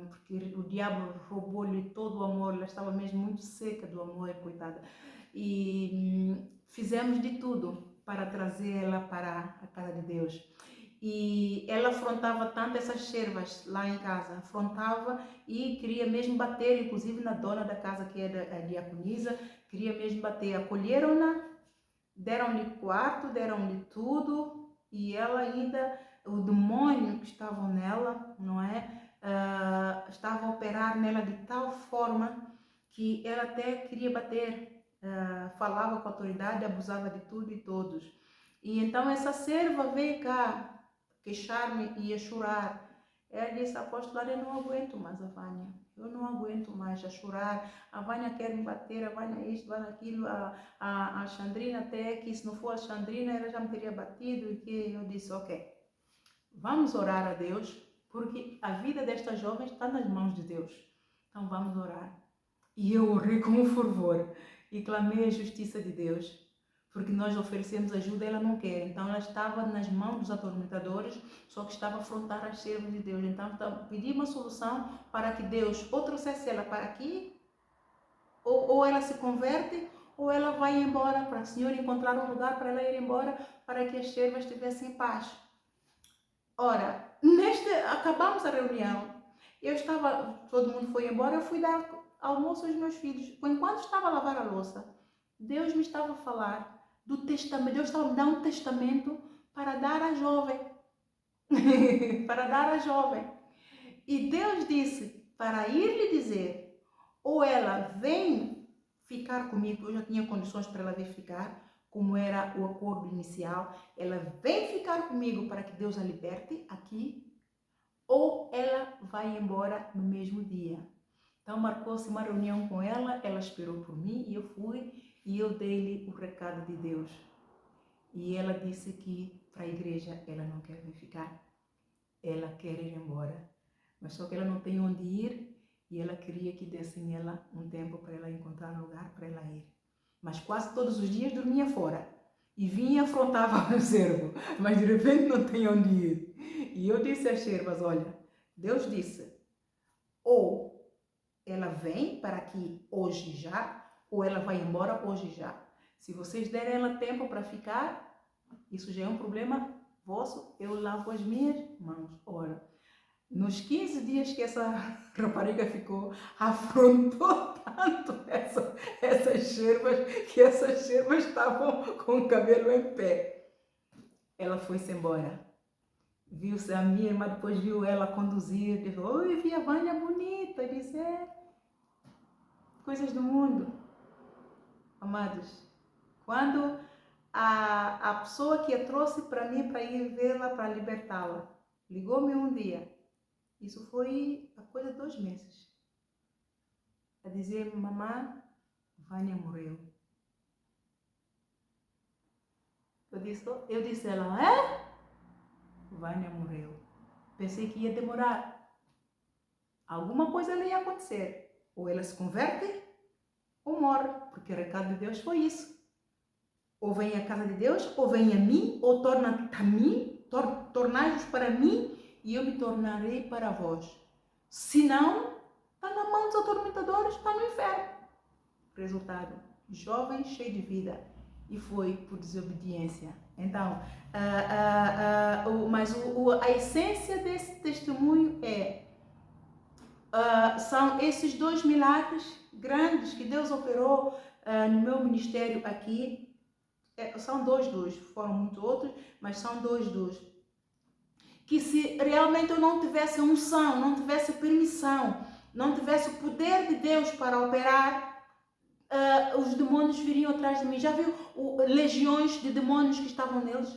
porque o diabo roubou-lhe todo o amor, ela estava mesmo muito seca do amor, coitada. E fizemos de tudo para trazê-la para a casa de Deus. E ela afrontava tanto essas servas lá em casa, afrontava e queria mesmo bater, inclusive na dona da casa, que é a diaconisa, queria mesmo bater. Acolheram-na, deram-lhe quarto, deram-lhe tudo, e ela ainda, o demônio que estava nela, não é? Estava a operar nela de tal forma que ela até queria bater, falava com a autoridade, abusava de tudo e todos. E então essa serva veio cá queixar-me e a chorar. Ela disse, apóstola, eu não aguento mais a Vânia. Eu não aguento mais a chorar. A Vânia quer me bater, a Vânia isto, a Vânia aquilo. A Xandrina até, que se não for a Xandrina, ela já me teria batido. E que eu disse, ok, vamos orar a Deus, porque a vida desta jovem está nas mãos de Deus. Então vamos orar. E eu orei com fervor e clamei a justiça de Deus. Porque nós oferecemos ajuda, ela não quer. Então ela estava nas mãos dos atormentadores, só que estava a afrontar as servas de Deus. Então pedi uma solução para que Deus ou trouxesse ela para aqui, ou ela se converte, ou ela vai embora, para o Senhor encontrar um lugar para ela ir embora, para que as servas tivessem paz. Ora, acabamos a reunião, todo mundo foi embora, eu fui dar almoço aos meus filhos. Enquanto estava a lavar a louça, Deus me estava a falar do testamento. Deus estava a me dar um testamento para dar à jovem. Para dar à jovem. E Deus disse para ir lhe dizer, ou ela vem ficar comigo, eu já tinha condições para ela vir ficar, como era o acordo inicial, ela vem ficar comigo para que Deus a liberte aqui, ou ela vai embora no mesmo dia. Então marcou-se uma reunião com ela, ela esperou por mim e eu fui e eu dei-lhe o recado de Deus. E ela disse que para a igreja ela não quer vir ficar, ela quer ir embora. Mas só que ela não tem onde ir e ela queria que dessem ela um tempo para ela encontrar um lugar para ela ir. Mas quase todos os dias dormia fora e vinha e afrontava o servo, mas de repente não tem onde ir. E eu disse às servas, olha, Deus disse, ou ela vem para aqui hoje já, ou ela vai embora hoje já. Se vocês derem ela tempo para ficar, isso já é um problema vosso, eu lavo as minhas mãos. Ora, nos 15 dias que essa rapariga ficou, afrontou tanto essas servas, que essas servas estavam com o cabelo em pé. Ela foi-se embora. Viu-se a minha irmã, depois viu ela conduzir, disse, oi, vi a Vânia bonita. Eu disse, coisas do mundo. Amados, quando a pessoa que a trouxe para mim, para ir vê-la, para libertá-la, ligou-me um dia, isso foi a coisa de 2 meses, a dizer, mamãe, Vânia morreu. Eu disse a ela, Vânia morreu. Pensei que ia demorar. Alguma coisa ia acontecer. Ou ela se converte, ou morre. Porque o recado de Deus foi isso. Ou vem à casa de Deus, ou vem a mim, ou torna-te a mim, tornai-vos para mim, e eu me tornarei para vós. Se não, está na mão dos atormentadores, está no inferno. Resultado, jovem cheio de vida, e foi por desobediência. Então, a essência desse testemunho são esses 2 milagres grandes que Deus operou no meu ministério aqui. São dois, foram muitos outros, mas são dois. Que se realmente eu não tivesse unção, não tivesse permissão não tivesse o poder de Deus para operar, os demônios viriam atrás de mim. Já viu legiões de demônios que estavam neles?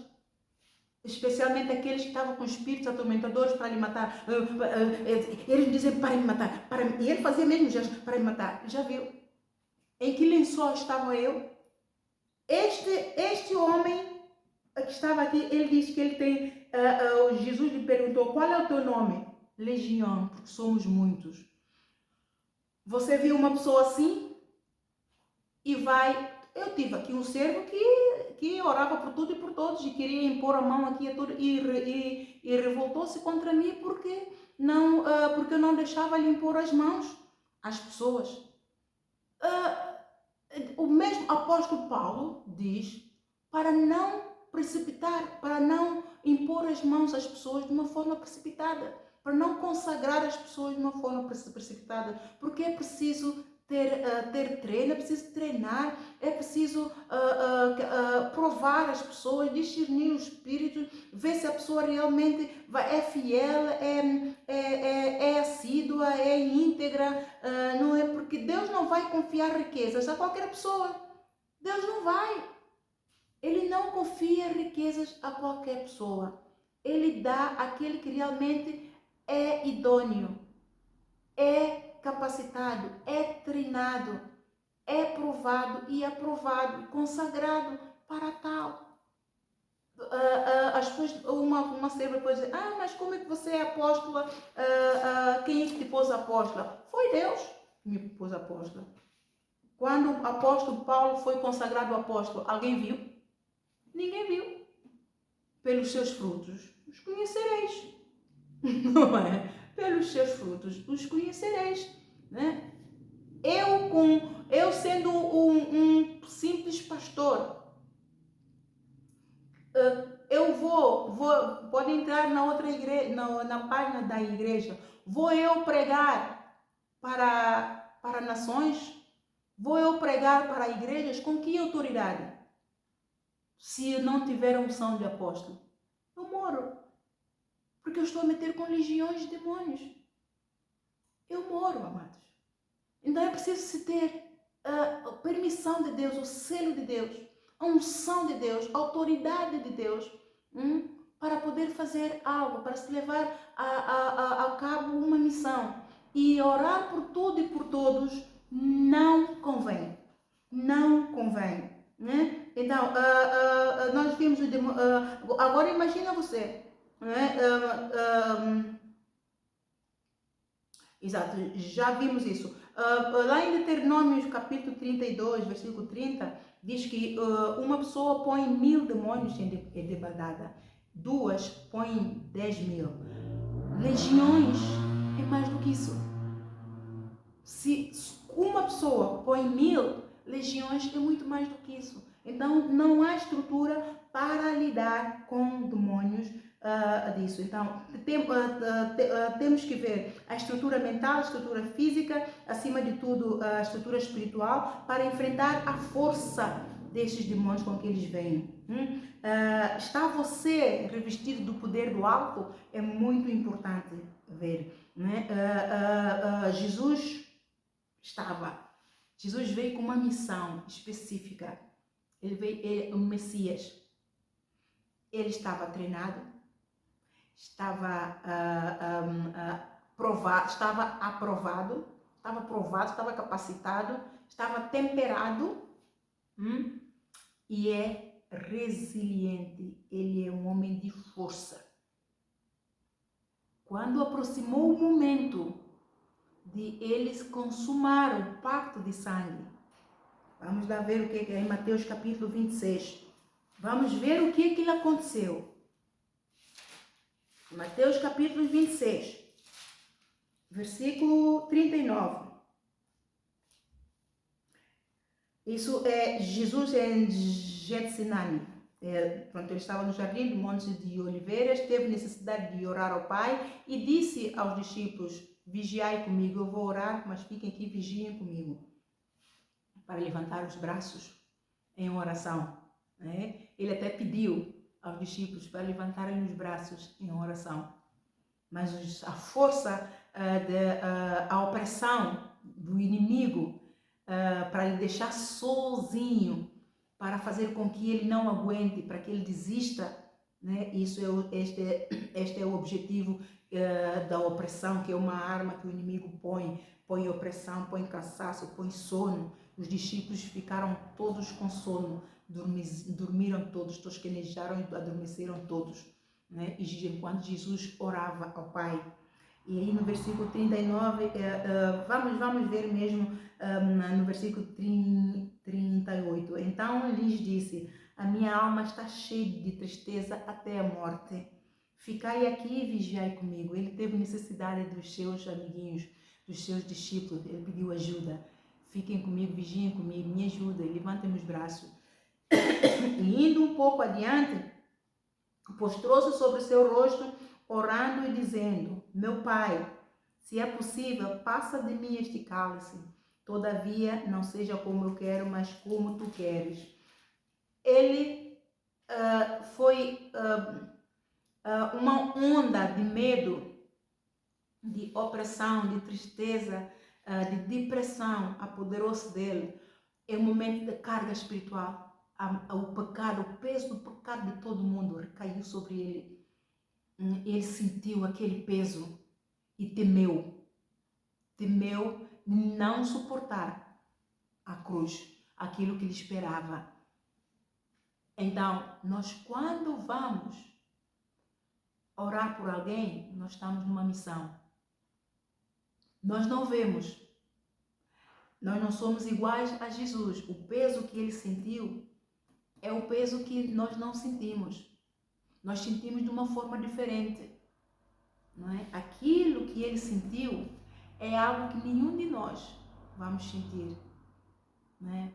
Especialmente aqueles que estavam com espíritos atormentadores para lhe matar. Eles diziam para me matar. E ele fazia mesmo gestos para me matar. Já viu? Em que lençol estava eu? Este homem que estava aqui, ele disse que ele tem... Jesus lhe perguntou, qual é o teu nome? Legião, porque somos muitos. Você viu uma pessoa assim? E vai... Eu tive aqui um servo que orava por tudo e por todos e queria impor a mão aqui a tudo e revoltou-se contra mim porque eu não deixava lhe impor as mãos às pessoas. O mesmo apóstolo Paulo diz para não precipitar, para não impor as mãos às pessoas de uma forma precipitada, para não consagrar as pessoas de uma forma precipitada, porque é preciso ter treino, é preciso treinar, é preciso provar as pessoas, discernir o espírito, ver se a pessoa realmente é fiel, é assídua, é íntegra, não é? Porque Deus não vai confiar riquezas a qualquer pessoa. Deus não vai. Ele não confia riquezas a qualquer pessoa. Ele dá àquele que realmente é idôneo, é capacitado, é treinado, é provado e aprovado, consagrado para tal. As pessoas, uma serva pode dizer, mas como é que você é apóstola? Quem é que te pôs apóstola? Foi Deus que me pôs apóstola. Quando o apóstolo Paulo foi consagrado apóstolo, alguém viu? Ninguém viu. Pelos seus frutos os conhecereis. Não é? Pelos seus frutos os conhecereis. Né? Eu sendo um simples pastor, eu pode entrar na outra igreja, na página da igreja, vou eu pregar para nações? Vou eu pregar para igrejas? Com que autoridade? Se eu não tiver a unção de apóstolo, eu moro. Porque eu estou a meter com legiões de demônios. Eu moro, amados. Então é preciso se ter a permissão de Deus, o selo de Deus, a unção de Deus, a autoridade de Deus, para poder fazer algo, para se levar a cabo uma missão. E orar por tudo e por todos não convém. Não convém. Né? Então, nós vimos o demônio. Agora imagina você. Né? Exato, já vimos isso. Lá em Deuteronômio, capítulo 32, versículo 30, diz que uma pessoa põe 1000 demônios em debandada, 2 põem 10.000. Legiões é mais do que isso. Se uma pessoa põe 1000, legiões é muito mais do que isso. Então, não há estrutura para lidar com demônios disso. Então, temos que ver a estrutura mental, a estrutura física, acima de tudo, a estrutura espiritual, para enfrentar a força destes demônios com que eles vêm. Está você revestido do poder do alto? É muito importante ver. Né? Jesus veio com uma missão específica. O Messias. Ele estava treinado, estava provado, estava capacitado, estava temperado e é resiliente. Ele é um homem de força. Quando aproximou o momento de eles consumar o pacto de sangue, vamos lá ver o que é em Mateus capítulo 26. Vamos ver o que aconteceu. Mateus capítulo 26, versículo 39. Isso é Jesus em Getsemane. Ele estava no jardim do Monte de Oliveiras, teve necessidade de orar ao Pai e disse aos discípulos: vigiai comigo, eu vou orar, mas fiquem aqui, vigiem comigo. Para levantar os braços em oração. Né? Ele até pediu aos discípulos para levantarem os braços em oração. Mas a força a opressão do inimigo, para lhe deixar sozinho, para fazer com que ele não aguente, para que ele desista, né? Este é o objetivo da opressão, que é uma arma que o inimigo põe opressão, põe cansaço, põe sono. Os discípulos ficaram todos com sono, dormiram todos, tosquenejaram e adormeceram todos, né? E enquanto Jesus orava ao Pai. E aí no versículo 39, vamos ver mesmo no versículo 38. Então lhes disse: a minha alma está cheia de tristeza até a morte. Ficai aqui e vigiai comigo. Ele teve necessidade dos seus amiguinhos, dos seus discípulos. Ele pediu ajuda. Fiquem comigo, vigiem comigo, me ajudem, levantem os braços. E indo um pouco adiante, postrou-se sobre o seu rosto, orando e dizendo: meu Pai, se é possível, passa de mim este cálice. Todavia, não seja como eu quero, mas como tu queres. Ele foi uma onda de medo, de opressão, de tristeza, de depressão, apoderou-se dele. É um momento de carga espiritual. O pecado, o peso do pecado de todo mundo recaiu sobre ele. Ele sentiu aquele peso e temeu não suportar a cruz, aquilo que lhe esperava. Então, nós quando vamos orar por alguém, nós estamos numa missão. Nós não vemos, nós não somos iguais a Jesus. O peso que ele sentiu é o peso que nós não sentimos. Nós sentimos de uma forma diferente, não é? Aquilo que ele sentiu é algo que nenhum de nós vamos sentir, não é?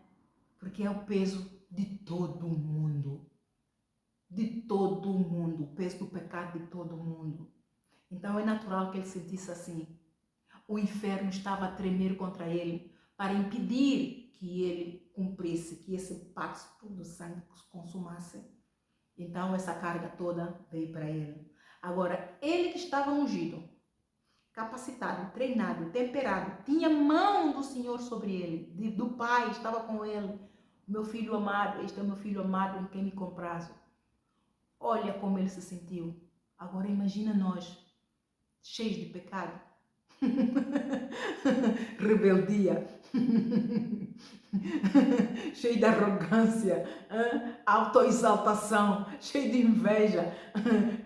Porque é o peso de todo mundo, o peso do pecado de todo mundo. Então é natural que ele sentisse assim. O inferno estava a tremer contra ele para impedir que ele cumprisse, que esse pacto do sangue se consumasse. Então essa carga toda veio para ele. Agora, ele que estava ungido, capacitado, treinado, temperado, tinha mão do Senhor sobre ele, do Pai, estava com ele. Meu filho amado, este é o meu filho amado em quem me comprazo. Olha como ele se sentiu. Agora imagina nós, cheios de pecado, rebeldia, cheio de arrogância, autoexaltação, cheio de inveja,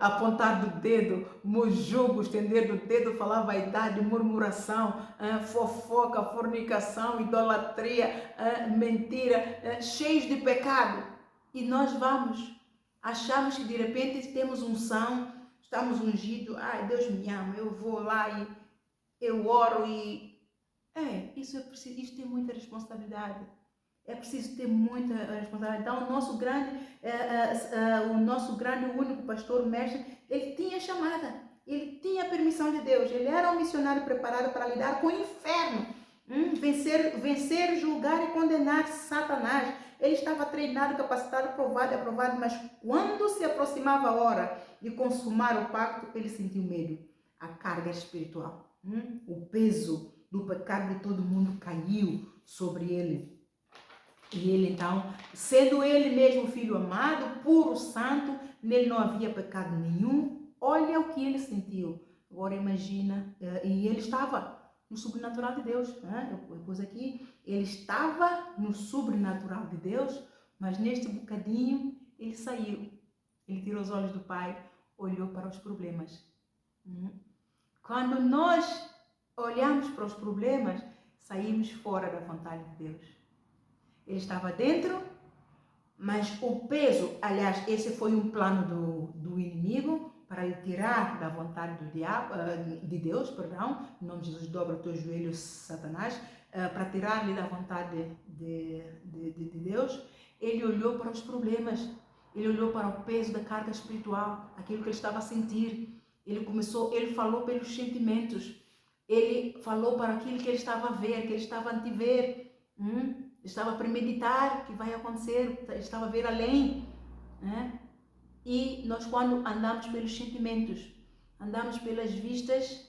apontar do dedo, jugo, estender do dedo, falar vaidade, murmuração, fofoca, fornicação, idolatria, mentira, cheios de pecado. E nós achamos que de repente temos unção, estamos ungidos, Deus me ama, eu vou lá e eu oro e... isso tem muita responsabilidade. É preciso ter muita responsabilidade. Então, o nosso grande único pastor, mestre, ele tinha chamada, ele tinha a permissão de Deus, ele era um missionário preparado para lidar com o inferno, vencer, julgar e condenar Satanás. Ele estava treinado, capacitado, provado e aprovado, mas quando se aproximava a hora de consumar o pacto, ele sentiu medo, a carga espiritual, o peso do pecado de todo mundo caiu sobre ele. E ele então, sendo ele mesmo filho amado, puro, santo, nele não havia pecado nenhum, olha o que ele sentiu. Agora imagina, e ele estava no sobrenatural de Deus, eu pus aqui, ele estava no sobrenatural de Deus, mas neste bocadinho ele saiu, ele tirou os olhos do Pai, olhou para os problemas. Quando nós olhamos para os problemas, saímos fora da vontade de Deus. Ele estava dentro, mas o peso, aliás, esse foi um plano do inimigo para lhe tirar da vontade de Deus, em nome de Jesus, dobra os teus joelhos, Satanás, para tirar-lhe da vontade de Deus. Ele olhou para os problemas, ele olhou para o peso da carga espiritual, aquilo que ele estava a sentir. Ele falou pelos sentimentos, ele falou para aquilo que ele estava a ver, que ele estava a antever, estava a premeditar o que vai acontecer, estava a ver além, né? E nós, quando andamos pelos sentimentos, andamos pelas vistas,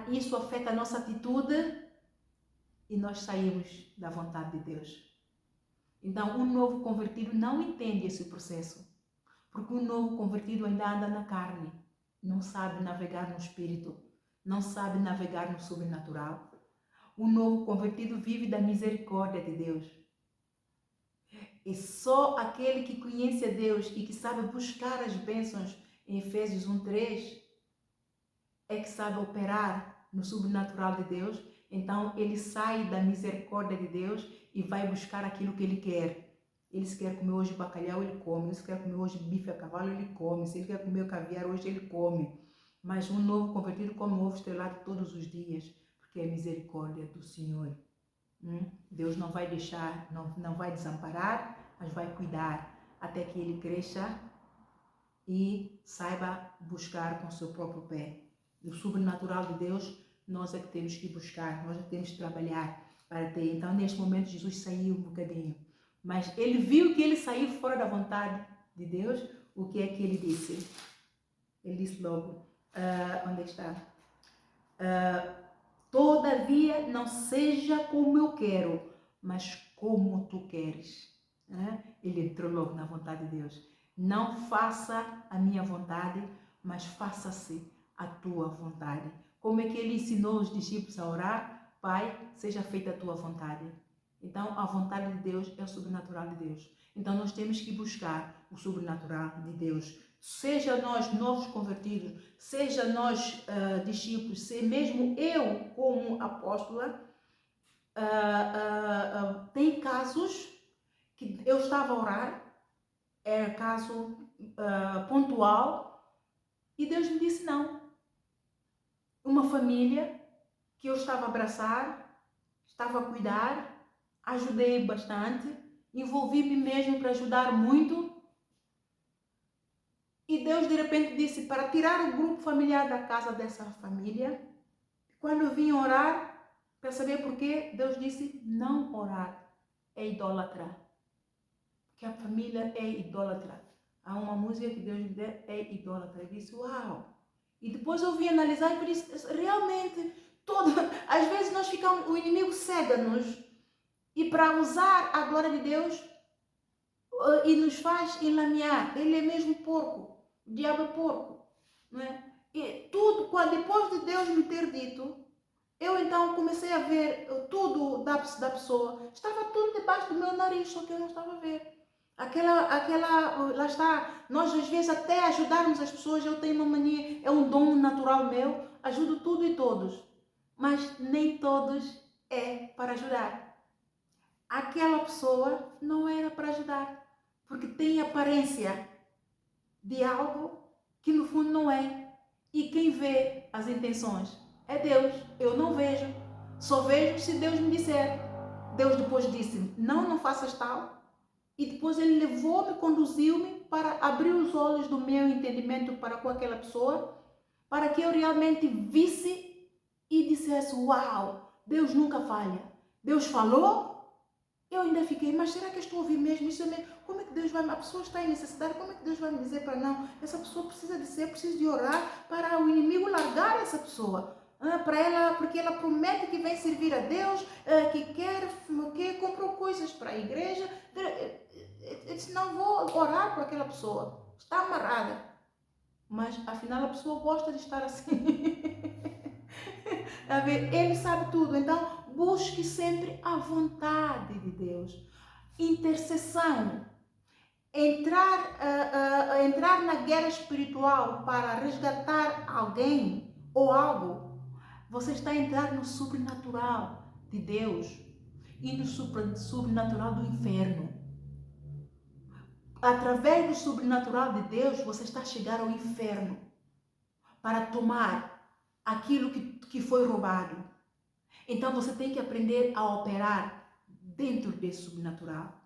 isso afeta a nossa atitude e nós saímos da vontade de Deus. Então, um novo convertido não entende esse processo, porque um novo convertido ainda anda na carne, não sabe navegar no espírito, não sabe navegar no sobrenatural. O novo convertido vive da misericórdia de Deus. E só aquele que conhece a Deus e que sabe buscar as bênçãos em Efésios 1:3 é que sabe operar no sobrenatural de Deus. Então ele sai da misericórdia de Deus e vai buscar aquilo que ele quer. Ele se quer comer hoje bacalhau, ele come. Ele se quer comer hoje bife a cavalo, ele come. Se ele quer comer caviar hoje, ele come. Mas um novo convertido come um ovo estrelado todos os dias, porque é misericórdia do Senhor. Deus não vai deixar, não vai desamparar, mas vai cuidar até que ele cresça e saiba buscar com seu próprio pé. O sobrenatural de Deus, nós é que temos que buscar, nós é que temos que trabalhar para ter. Então, neste momento, Jesus saiu um bocadinho, mas ele viu que ele saiu fora da vontade de Deus. O que é que ele disse? Ele disse logo, onde está? Todavia, não seja como eu quero, mas como tu queres. Ele entrou logo na vontade de Deus. Não faça a minha vontade, mas faça-se a tua vontade. Como é que ele ensinou os discípulos a orar? Pai, seja feita a tua vontade. Então, a vontade de Deus é o sobrenatural de Deus. Então, nós temos que buscar o sobrenatural de Deus. Seja nós novos convertidos, seja nós discípulos, se mesmo eu como apóstola, tem casos que eu estava a orar, é caso pontual, e Deus me disse não. Uma família que eu estava a abraçar, estava a cuidar, ajudei bastante, envolvi-me mesmo para ajudar muito. E Deus de repente disse para tirar o grupo familiar da casa dessa família. Quando eu vim orar, para saber porquê, Deus disse não orar, é idólatra. Porque a família é idólatra. Há uma música que Deus me deu, é idólatra. Eu disse, uau! E depois eu vim analisar e disse, realmente, às vezes nós ficamos, o inimigo cega-nos e para usar a glória de Deus e nos faz enlamear. Ele é mesmo porco. O diabo é porco. Não é? E tudo, depois de Deus me ter dito, eu então comecei a ver tudo da pessoa. Estava tudo debaixo do meu nariz, só que eu não estava a ver. Lá está, nós às vezes até ajudarmos as pessoas, eu tenho uma mania, é um dom natural meu, ajudo tudo e todos, mas nem todos é para ajudar. Aquela pessoa não era para ajudar, porque tem aparência de algo que no fundo não é, e quem vê as intenções é Deus. Eu não vejo, só vejo se Deus me disser. Deus depois disse, não faças tal. E depois ele levou-me, conduziu-me para abrir os olhos do meu entendimento para com aquela pessoa, para que eu realmente visse e dissesse, uau, Deus nunca falha. Deus falou, eu ainda fiquei, mas será que eu estou a ouvir mesmo? Isso é mesmo? Como é que Deus vai, a pessoa está em necessidade, como é que Deus vai me dizer para não? Essa pessoa precisa de ser, precisa de orar para o inimigo largar essa pessoa. Para ela, porque ela promete que vem servir a Deus, que comprou coisas para a igreja. Eu disse, não vou orar por aquela pessoa, está amarrada. Mas afinal a pessoa gosta de estar assim. Ele sabe tudo, então busque sempre a vontade de Deus. Intercessão. Entrar na guerra espiritual para resgatar alguém ou algo, você está a entrar no sobrenatural de Deus e no sobrenatural do inferno. Através do sobrenatural de Deus, você está a chegar ao inferno para tomar aquilo que foi roubado. Então você tem que aprender a operar dentro desse sobrenatural.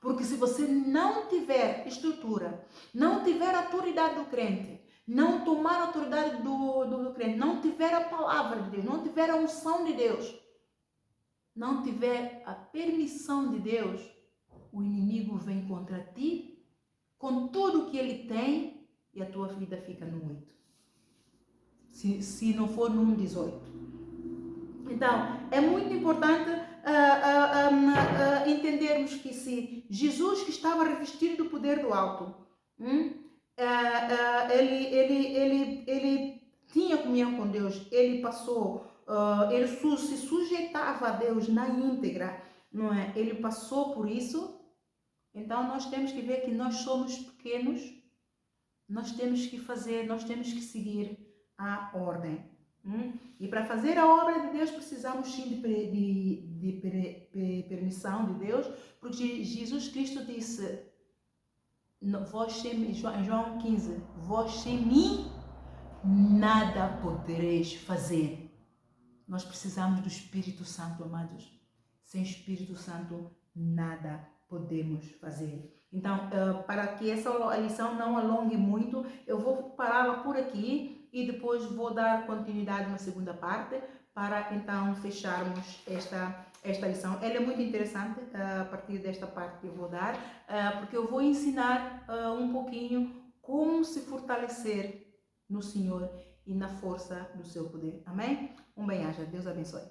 Porque se você não tiver estrutura, não tiver a autoridade do crente, não tomar a autoridade do crente, não tiver a palavra de Deus, não tiver a unção de Deus, não tiver a permissão de Deus, o inimigo vem contra ti com tudo que ele tem e a tua vida fica no 8. se não for no 1,18. Então, é muito importante entendermos que se Jesus, que estava revestido do poder do alto, ele tinha comunhão com Deus, ele passou, ele se sujeitava a Deus na íntegra, não é? Ele passou por isso. Então nós temos que ver que nós somos pequenos, nós temos que seguir a ordem. E para fazer a obra de Deus precisamos sim de permissão de Deus, porque Jesus Cristo disse, João 15, vós sem mim nada podereis fazer. Nós precisamos do Espírito Santo, amados. Sem Espírito Santo nada podemos fazer. Então, para que essa lição não alongue muito, eu vou pará-la por aqui e depois vou dar continuidade na segunda parte para então fecharmos esta lição. Ela é muito interessante a partir desta parte que eu vou dar, porque eu vou ensinar um pouquinho como se fortalecer no Senhor e na força do seu poder. Amém? Um bem-aja. Deus abençoe.